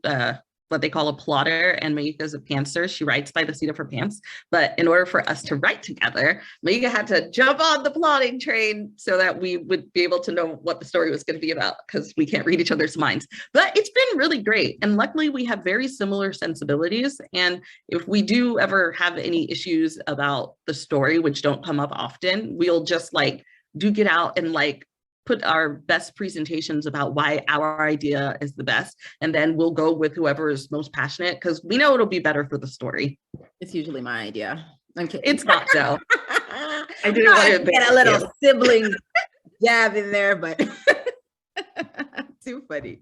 S7: what they call a plotter, and Maika is a pantser. She writes by the seat of her pants. But in order for us to write together, Maika had to jump on the plotting train so that we would be able to know what the story was going to be about, because we can't read each other's minds. But it's been really great. And luckily, we have very similar sensibilities. And if we do ever have any issues about the story, which don't come up often, we'll just like duke it out and like put our best presentations about why our idea is the best, and then we'll go with whoever is most passionate, because we know it'll be better for the story.
S6: It's usually my idea.
S7: It's not so. I didn't
S6: No,
S7: want
S6: I
S7: to
S6: get a little sibling jab in there, but too funny.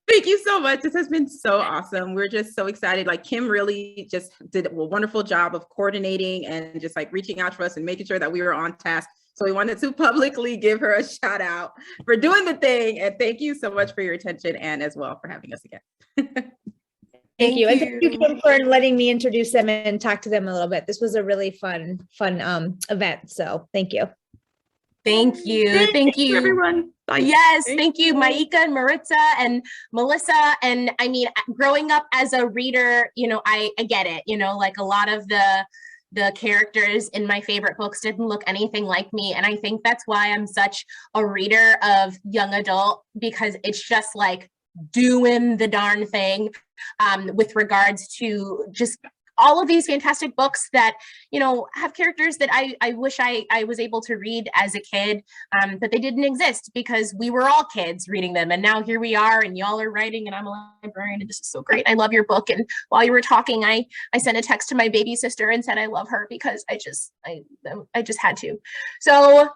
S6: Thank you so much. This has been so awesome. We're just so excited. Like, Kim really just did a wonderful job of coordinating and just like reaching out to us and making sure that we were on task. So we wanted to publicly give her a shout out for doing the thing. And thank you so much for your attention, and as well for having us again.
S5: Thank you. And thank you, Kim, for letting me introduce them and talk to them a little bit. This was a really fun event. So thank you.
S2: Thank you. Thank you,
S7: everyone. Bye.
S2: Yes, thank you, Maika and Maritza and Melissa. And I mean, growing up as a reader, you know, I get it, you know, like a lot of the characters in my favorite books didn't look anything like me. And I think that's why I'm such a reader of young adult, because it's just like doing the darn thing with regards to just all of these fantastic books that, you know, have characters that I wish I was able to read as a kid, but they didn't exist because we were all kids reading them. And now here we are, and y'all are writing, and I'm a librarian, and this is so great. I love your book. And while you were talking, I sent a text to my baby sister and said I love her, because I just had to. So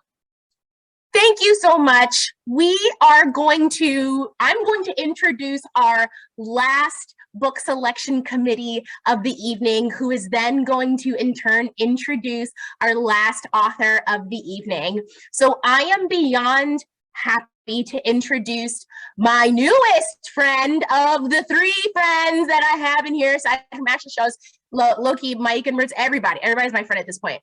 S2: thank you so much. I'm going to introduce our last book selection committee of the evening, who is then going to in turn introduce our last author of the evening. So I am beyond happy to introduce my newest friend of the three friends that I have in here. So I can actually show us Loki, Mike, and Ritz, everybody's my friend at this point.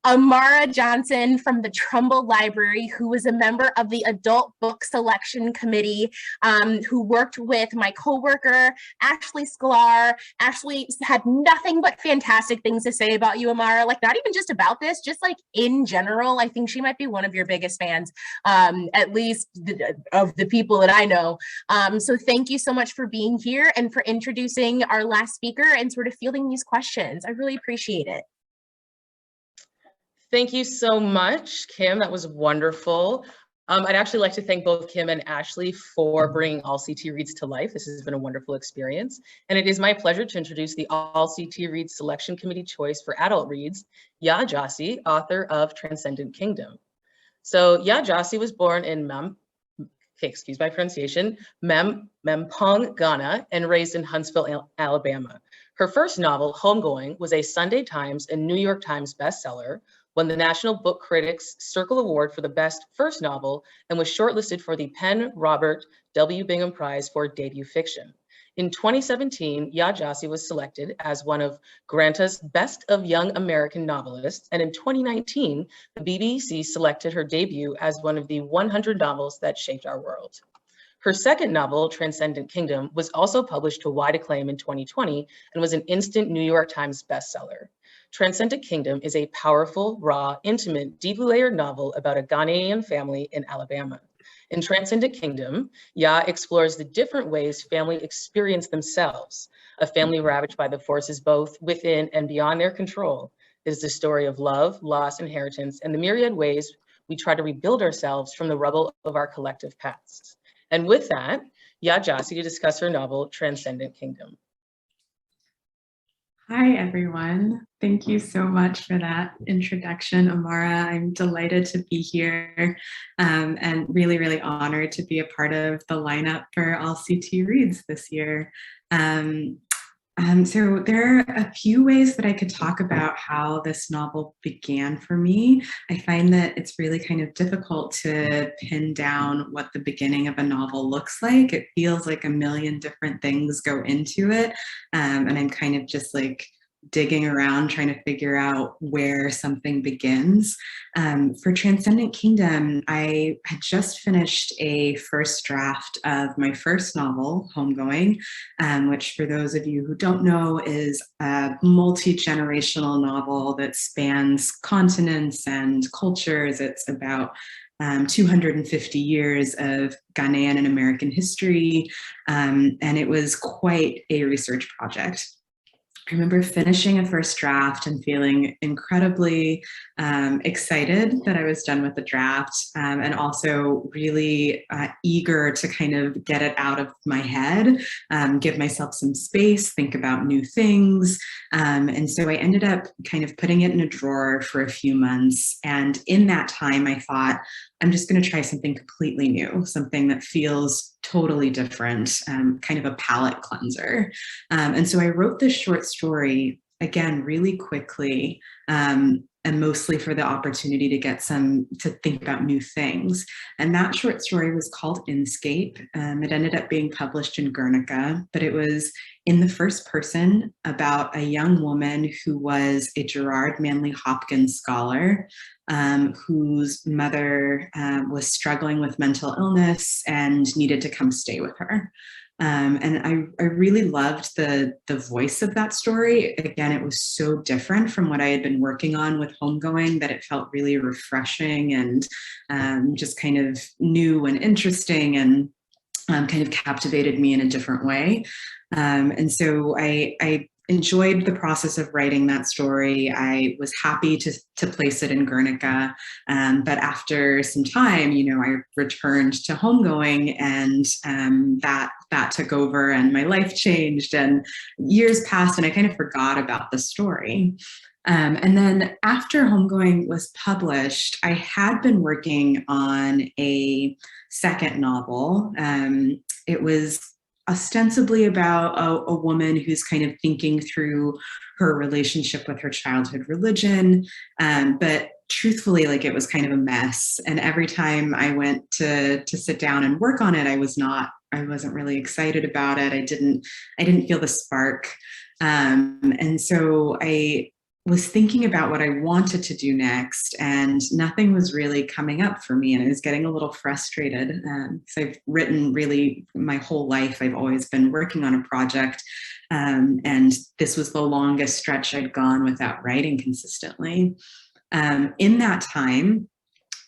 S2: Amara Johnson from the Trumbull Library, who was a member of the Adult Book Selection Committee, who worked with my coworker, Ashley Sklar. Ashley had nothing but fantastic things to say about you, Amara, like not even just about this, just like in general. I think she might be one of your biggest fans, at least of the people that I know. So thank you so much for being here and for introducing our last speaker and sort of fielding these questions. I really appreciate it.
S8: Thank you so much, Kim. That was wonderful. I'd actually like to thank both Kim and Ashley for bringing All CT Reads to life. This has been a wonderful experience. And it is my pleasure to introduce the All CT Reads Selection Committee choice for adult reads, Yaa Gyasi, author of Transcendent Kingdom. So Yaa Gyasi was born in excuse my pronunciation, Mempong, Ghana, and raised in Huntsville, Alabama. Her first novel, Homegoing, was a Sunday Times and New York Times bestseller, won the National Book Critics Circle Award for the best first novel, and was shortlisted for the Penn Robert W. Bingham Prize for debut fiction. In 2017, Yaa Gyasi was selected as one of Granta's Best of Young American Novelists, and in 2019, the BBC selected her debut as one of the 100 novels that shaped our world. Her second novel, Transcendent Kingdom, was also published to wide acclaim in 2020 and was an instant New York Times bestseller. Transcendent Kingdom is a powerful, raw, intimate, deeply layered novel about a Ghanaian family in Alabama. In Transcendent Kingdom, Yaa explores the different ways family experience themselves, a family ravaged by the forces both within and beyond their control. It is the story of love, loss, inheritance, and the myriad ways we try to rebuild ourselves from the rubble of our collective past. And with that, Yaa Gyasi to discuss her novel, Transcendent Kingdom.
S9: Hi, everyone. Thank you so much for that introduction, Amara. I'm delighted to be here and really, really honored to be a part of the lineup for All CT Reads this year. So there are a few ways that I could talk about how this novel began for me. I find that it's really kind of difficult to pin down what the beginning of a novel looks like. It feels like a million different things go into it. And I'm kind of just like digging around trying to figure out where something begins. For Transcendent Kingdom, I had just finished a first draft of my first novel, Homegoing, which for those of you who don't know is a multi-generational novel that spans continents and cultures. It's about 250 years of Ghanaian and American history, and it was quite a research project. I remember finishing a first draft and feeling incredibly excited that I was done with the draft, and also really eager to kind of get it out of my head, give myself some space, think about new things. And so I ended up kind of putting it in a drawer for a few months. And in that time, I thought, I'm just going to try something completely new, something that feels totally different, kind of a palate cleanser. And so I wrote this short story, again, really quickly, and mostly for the opportunity to get to think about new things. And that short story was called Inscape. It ended up being published in Guernica, but it was in the first person about a young woman who was a Gerard Manley Hopkins scholar, whose mother was struggling with mental illness and needed to come stay with her. And I really loved the voice of that story. Again, it was so different from what I had been working on with Homegoing that it felt really refreshing and just kind of new and interesting, and kind of captivated me in a different way. And so I enjoyed the process of writing that story. I was happy to place it in Guernica, but after some time, I returned to Homegoing, and that took over, and my life changed, and years passed, and I kind of forgot about the story. And then after Homegoing was published, I had been working on a second novel. It was ostensibly about a woman who's kind of thinking through her relationship with her childhood religion, but truthfully, like, it was kind of a mess. And every time I went to sit down and work on it, I wasn't really excited about it. I didn't feel the spark. And so I was thinking about what I wanted to do next, and nothing was really coming up for me, and I was getting a little frustrated, because I've written really my whole life. I've always been working on a project, and this was the longest stretch I'd gone without writing consistently. In that time,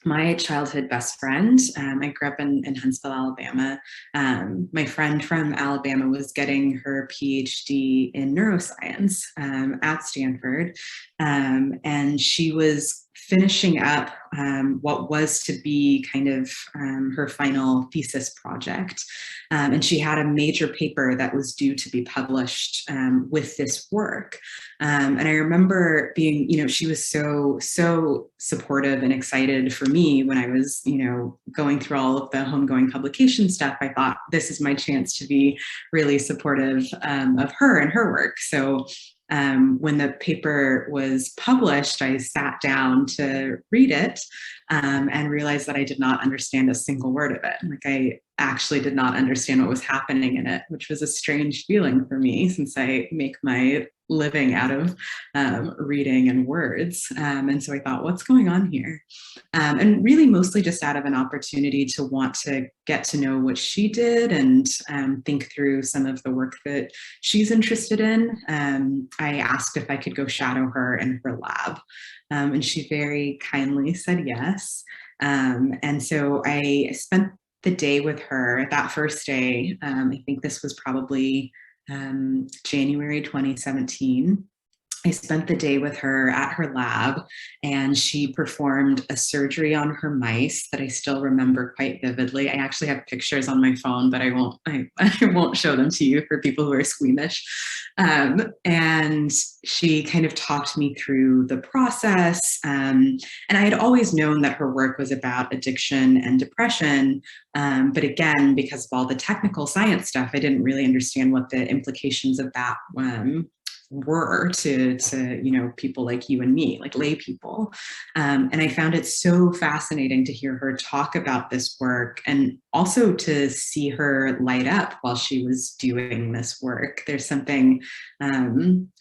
S9: my childhood best friend, I grew up in Huntsville, Alabama. My friend from Alabama was getting her PhD in neuroscience at Stanford. And she was finishing up what was to be kind of her final thesis project. And she had a major paper that was due to be published with this work. And I remember being, she was so supportive and excited for me when I was, going through all of the Homegoing publication stuff. I thought, this is my chance to be really supportive of her and her work. So when the paper was published, I sat down to read it and realized that I did not understand a single word of it. Like, I actually did not understand what was happening in it, which was a strange feeling for me, since I make my living out of reading and words. And so I thought, what's going on here? And really mostly just out of an opportunity to want to get to know what she did and think through some of the work that she's interested in. I asked if I could go shadow her in her lab, and she very kindly said yes. And so I spent the day with her. That first day, I think this was probably January 2017. I spent the day with her at her lab, and she performed a surgery on her mice that I still remember quite vividly. I actually have pictures on my phone, but I won't show them to you for people who are squeamish. And she kind of talked me through the process. And I had always known that her work was about addiction and depression. But again, because of all the technical science stuff, I didn't really understand what the implications of that were to people like you and me, like lay people. And I found it so fascinating to hear her talk about this work, and also to see her light up while she was doing this work. There's something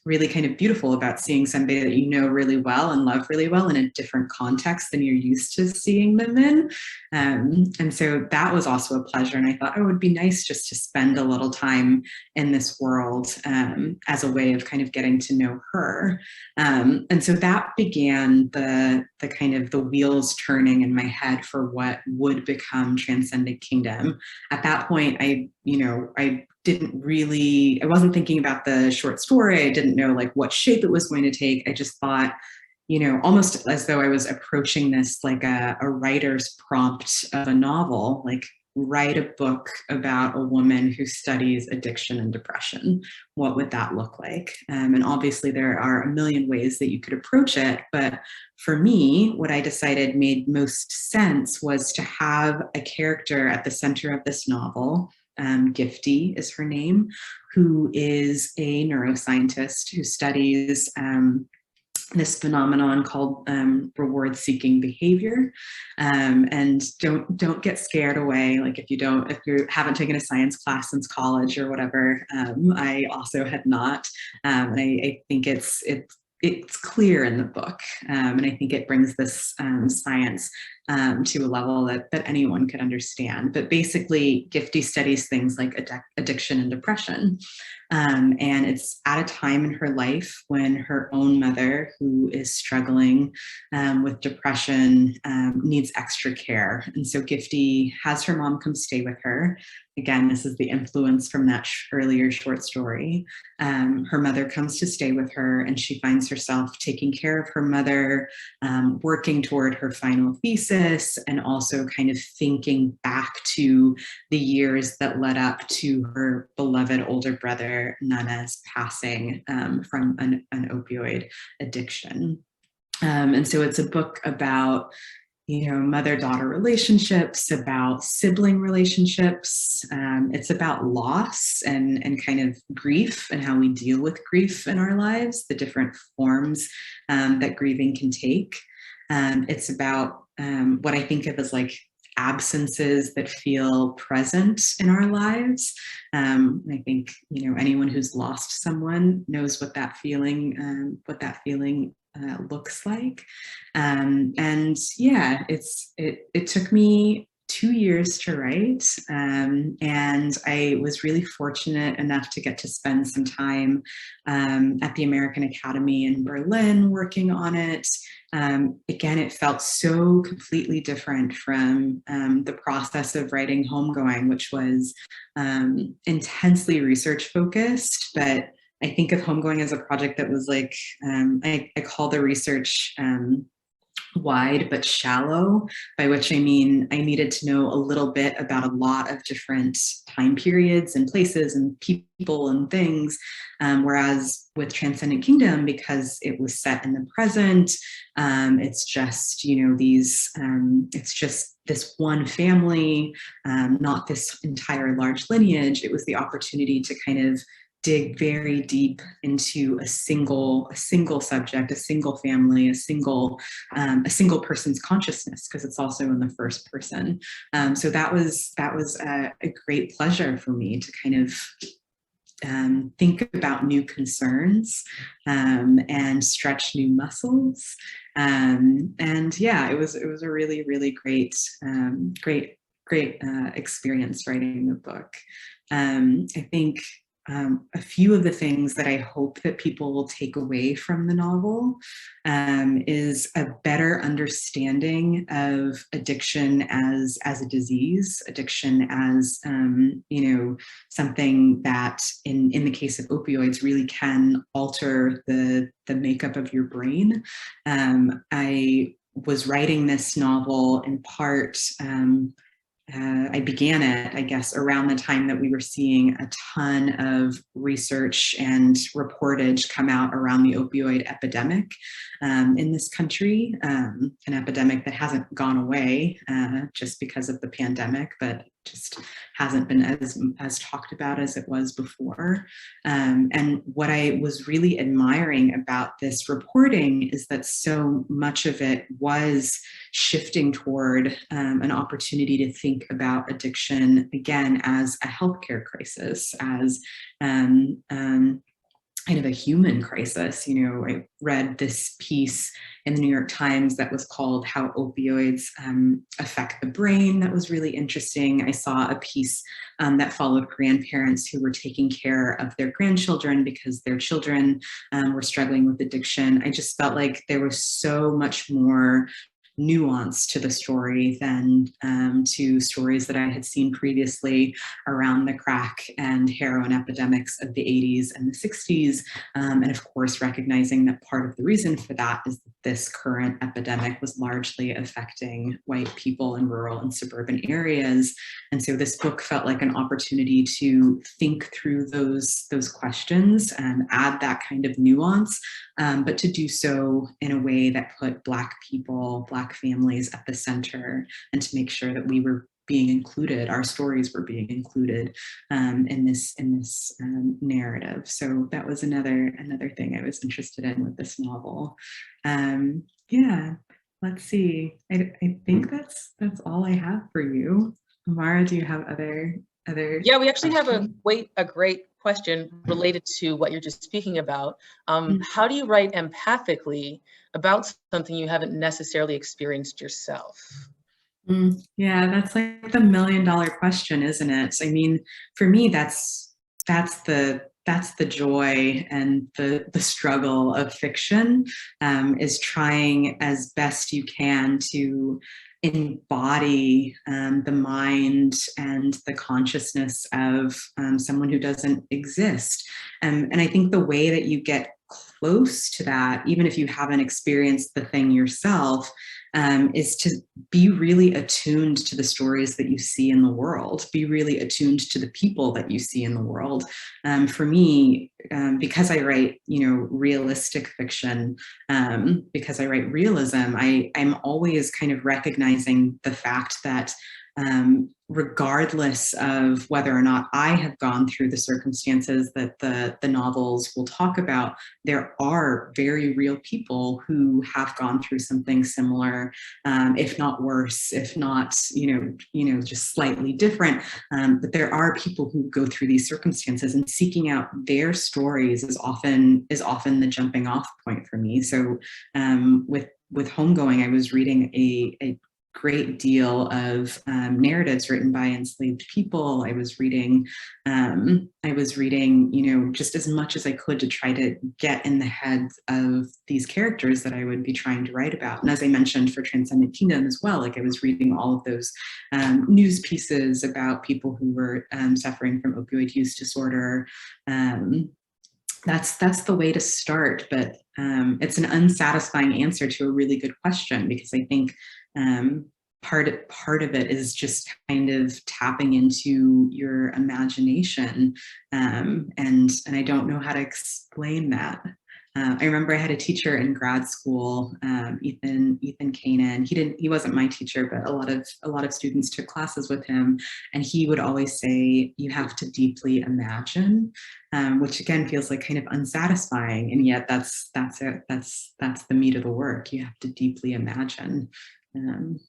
S9: really kind of beautiful about seeing somebody that you know really well and love really well in a different context than you're used to seeing them in. And so that was also a pleasure. And I thought, oh, it would be nice just to spend a little time in this world as a way of kind of getting to know her. And so that began the kind of the wheels turning in my head for what would become Transcendent Kingdom. At that point, I wasn't thinking about the short story. I didn't know like what shape it was going to take. I just thought, almost as though I was approaching this like a writer's prompt of a novel, like write a book about a woman who studies addiction and depression. What would that look like? And obviously there are a million ways that you could approach it. But for me, what I decided made most sense was to have a character at the center of this novel. Gifty is her name, who is a neuroscientist who studies this phenomenon called reward-seeking behavior. And don't get scared away. Like if you haven't taken a science class since college or whatever, I also had not. And I think it's clear in the book. And I think it brings this science to a level that anyone could understand. But basically, Gifty studies things like addiction and depression. And it's at a time in her life when her own mother, who is struggling with depression, needs extra care. And so Gifty has her mom come stay with her. Again, this is the influence from that earlier short story. Her mother comes to stay with her, and she finds herself taking care of her mother, working toward her final thesis, and also kind of thinking back to the years that led up to her beloved older brother, Nana's passing from an opioid addiction. And so it's a book about mother-daughter relationships, about sibling relationships. It's about loss and kind of grief and how we deal with grief in our lives, the different forms that grieving can take. It's about what I think of as like absences that feel present in our lives. I think, anyone who's lost someone knows what that feeling looks like. And yeah, it took me 2 years to write. And I was really fortunate enough to get to spend some time at the American Academy in Berlin working on it. Again, it felt so completely different from the process of writing Homegoing, which was intensely research focused, but I think of Homegoing as a project that was like, I call the research wide but shallow, by which I mean I needed to know a little bit about a lot of different time periods and places and people and things. Whereas with Transcendent Kingdom, because it was set in the present, it's just, it's just this one family, not this entire large lineage. It was the opportunity to kind of dig very deep into a single subject, a single family, a single person's consciousness, because it's also in the first person. So that was a great pleasure for me to kind of think about new concerns and stretch new muscles. And yeah, it was a really, really great experience writing the book. I think a few of the things that I hope that people will take away from the novel is a better understanding of addiction as a disease, addiction as something that in the case of opioids really can alter the makeup of your brain. I was writing this novel in part. I began it, I guess, around the time that we were seeing a ton of research and reportage come out around the opioid epidemic in this country, an epidemic that hasn't gone away just because of the pandemic, but just hasn't been as talked about as it was before. And what I was really admiring about this reporting is that so much of it was shifting toward an opportunity to think about addiction again as a healthcare crisis, as kind of a human crisis. You know, I read this piece in the New York Times that was called How Opioids Affect the Brain. That was really interesting. I saw a piece that followed grandparents who were taking care of their grandchildren because their children were struggling with addiction. I just felt like there was so much more nuance to the story than to stories that I had seen previously around the crack and heroin epidemics of the 80s and the 60s. And of course, recognizing that part of the reason for that is that this current epidemic was largely affecting white people in rural and suburban areas. And so this book felt like an opportunity to think through those questions and add that kind of nuance, but to do so in a way that put Black people, Black families at the center, and to make sure that we were being included, our stories were being included in this narrative. So that was another thing I was interested in with this novel. Yeah, let's see. I think that's all I have for you. Amara, do you have other?
S8: Yeah, we actually
S9: questions?
S8: have a great question related to what you're just speaking about. How do you write empathically about something you haven't necessarily experienced yourself?
S9: Yeah, that's like the $1 million question, isn't it? I mean, for me, that's the joy and the struggle of fiction, is trying as best you can to embody the mind and the consciousness of someone who doesn't exist. And I think the way that you get close to that, even if you haven't experienced the thing yourself, is to be really attuned to the stories that you see in the world, be really attuned to the people that you see in the world. For me, because I write, realistic fiction, because I write realism, I'm always kind of recognizing the fact that regardless of whether or not I have gone through the circumstances that the novels will talk about, there are very real people who have gone through something similar, if not worse, if not, just slightly different. But there are people who go through these circumstances, and seeking out their stories is often the jumping off point for me. So with Homegoing, I was reading a great deal of narratives written by enslaved people. I was reading, just as much as I could to try to get in the heads of these characters that I would be trying to write about. And as I mentioned for Transcendent Kingdom as well, like I was reading all of those news pieces about people who were suffering from opioid use disorder. That's the way to start, but it's an unsatisfying answer to a really good question, because I think part of it is just kind of tapping into your imagination, and I don't know how to explain that. I remember I had a teacher in grad school, Ethan Kanan. He wasn't my teacher, but a lot of students took classes with him, and he would always say, you have to deeply imagine, which again feels like kind of unsatisfying, and yet that's it. That's the meat of the work. You have to deeply imagine, and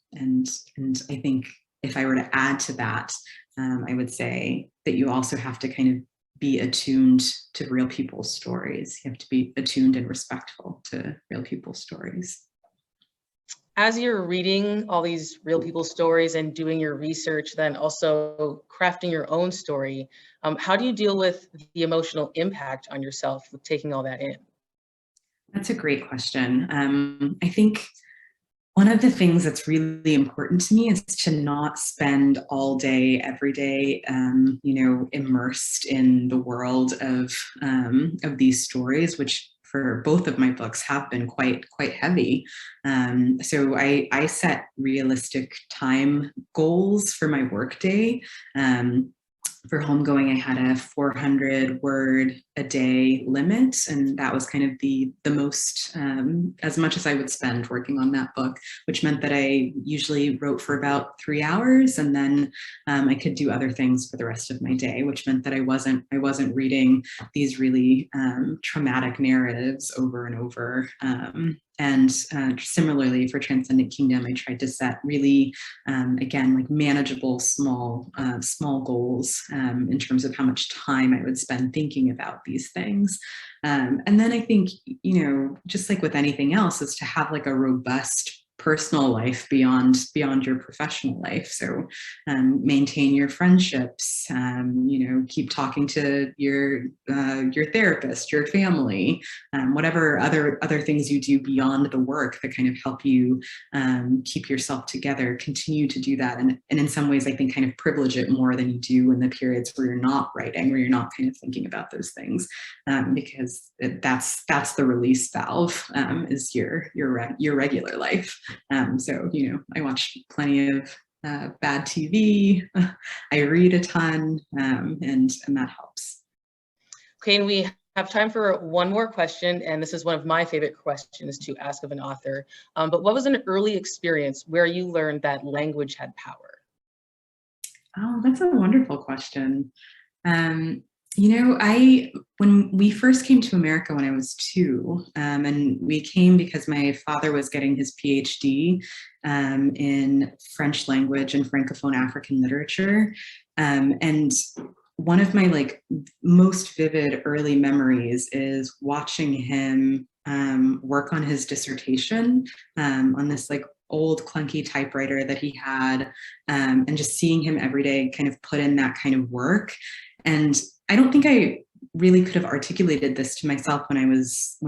S9: I think if I were to add to that, I would say that you also have to kind of be attuned to real people's stories. You have to be attuned and respectful to real people's stories.
S8: As you're reading all these real people's stories and doing your research, then also crafting your own story, how do you deal with the emotional impact on yourself with taking all that in?
S9: That's a great question. I think one of the things that's really important to me is to not spend all day, every day, immersed in the world of these stories, which for both of my books have been quite heavy. So I set realistic time goals for my workday. For Homegoing, I had a 400 word a day limit, and that was kind of the most, as much as I would spend working on that book, which meant that I usually wrote for about 3 hours, and then I could do other things for the rest of my day, which meant that I wasn't reading these really traumatic narratives over and over Similarly for Transcendent Kingdom, I tried to set really, again, like manageable, small goals in terms of how much time I would spend thinking about these things. And then I think, just like with anything else, is to have like a robust personal life beyond your professional life. So maintain your friendships, keep talking to your therapist, your family, whatever other things you do beyond the work that kind of help you keep yourself together, continue to do that. And in some ways, I think kind of privilege it more than you do in the periods where you're not writing, where you're not kind of thinking about those things, because that's the release valve, is your regular life. So, I watch plenty of bad TV, I read a ton, and that helps.
S8: Okay, and we have time for one more question, and this is one of my favorite questions to ask of an author. But what was an early experience where you learned that language had power?
S9: Oh, that's a wonderful question. When we first came to America when I was 2, and we came because my father was getting his PhD in French language and Francophone African literature. And one of my most vivid early memories is watching him work on his dissertation on this old clunky typewriter that he had, and just seeing him every day kind of put in that kind of work. And I don't think I really could have articulated this to myself when I was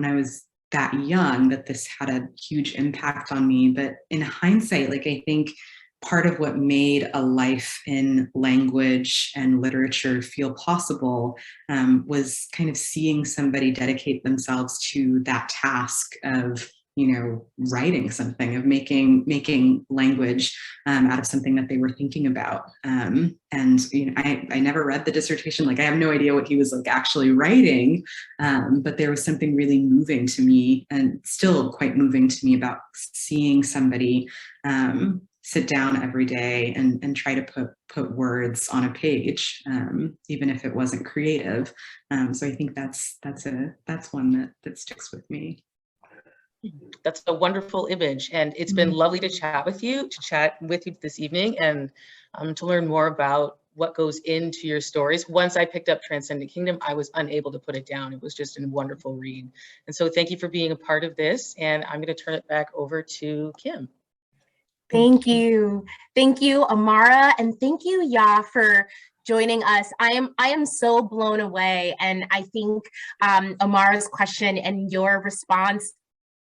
S9: that young, that this had a huge impact on me. But in hindsight, I think part of what made a life in language and literature feel possible was kind of seeing somebody dedicate themselves to that task of writing something, of making language out of something that they were thinking about. And I never read the dissertation. I have no idea what he was actually writing, but there was something really moving to me, and still quite moving to me, about seeing somebody sit down every day and try to put words on a page, even if it wasn't creative. So I think that's one that sticks with me.
S8: That's a wonderful image, and it's been lovely to chat with you this evening, and to learn more about what goes into your stories. Once I picked up Transcendent Kingdom, I was unable to put it down. It was just a wonderful read. And so thank you for being a part of this, and I'm going to turn it back over to Kim.
S2: Thank you. Thank you, Amara, and thank you, Yaa, for joining us. I am so blown away, and I think Amara's question and your response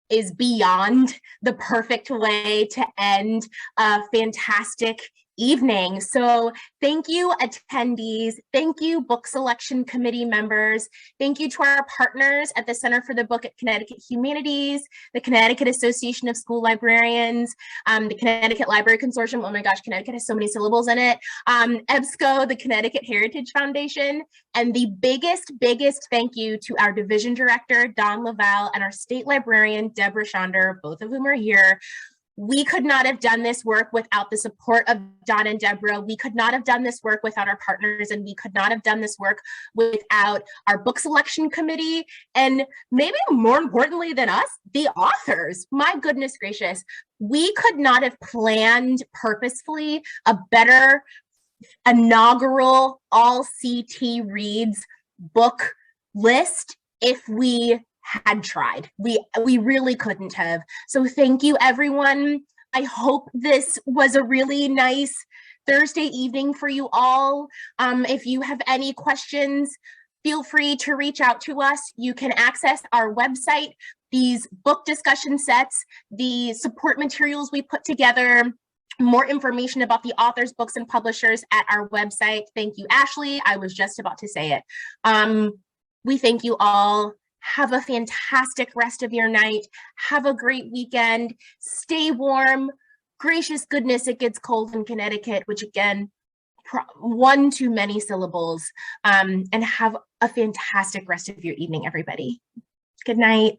S2: is beyond the perfect way to end a fantastic evening. So thank you, attendees. Thank you, book selection committee members. Thank you to our partners at the Center for the Book at Connecticut Humanities, the Connecticut Association of School Librarians, the Connecticut Library Consortium. Oh my gosh, Connecticut has so many syllables in it. EBSCO, the Connecticut Heritage Foundation, and the biggest thank you to our division director, Don Laval, and our state librarian, Deborah Schonder, both of whom are here. We could not have done this work without the support of Don and Deborah. We could not have done this work without our partners, and we could not have done this work without our book selection committee, and maybe more importantly than us, the authors. My goodness gracious, we could not have planned purposefully a better inaugural all CT Reads book list if we had tried. We really couldn't have. So thank you, everyone. I hope this was a really nice Thursday evening for you all. If you have any questions, feel free to reach out to us. You can access our website, these book discussion sets, the support materials we put together, more information about the authors, books, and publishers at our website. Thank you, Ashley. I was just about to say it. We thank you all. Have a fantastic rest of your night. Have a great weekend. Stay warm. Gracious goodness, it gets cold in Connecticut, which again, one too many syllables. And have a fantastic rest of your evening, everybody. Good night.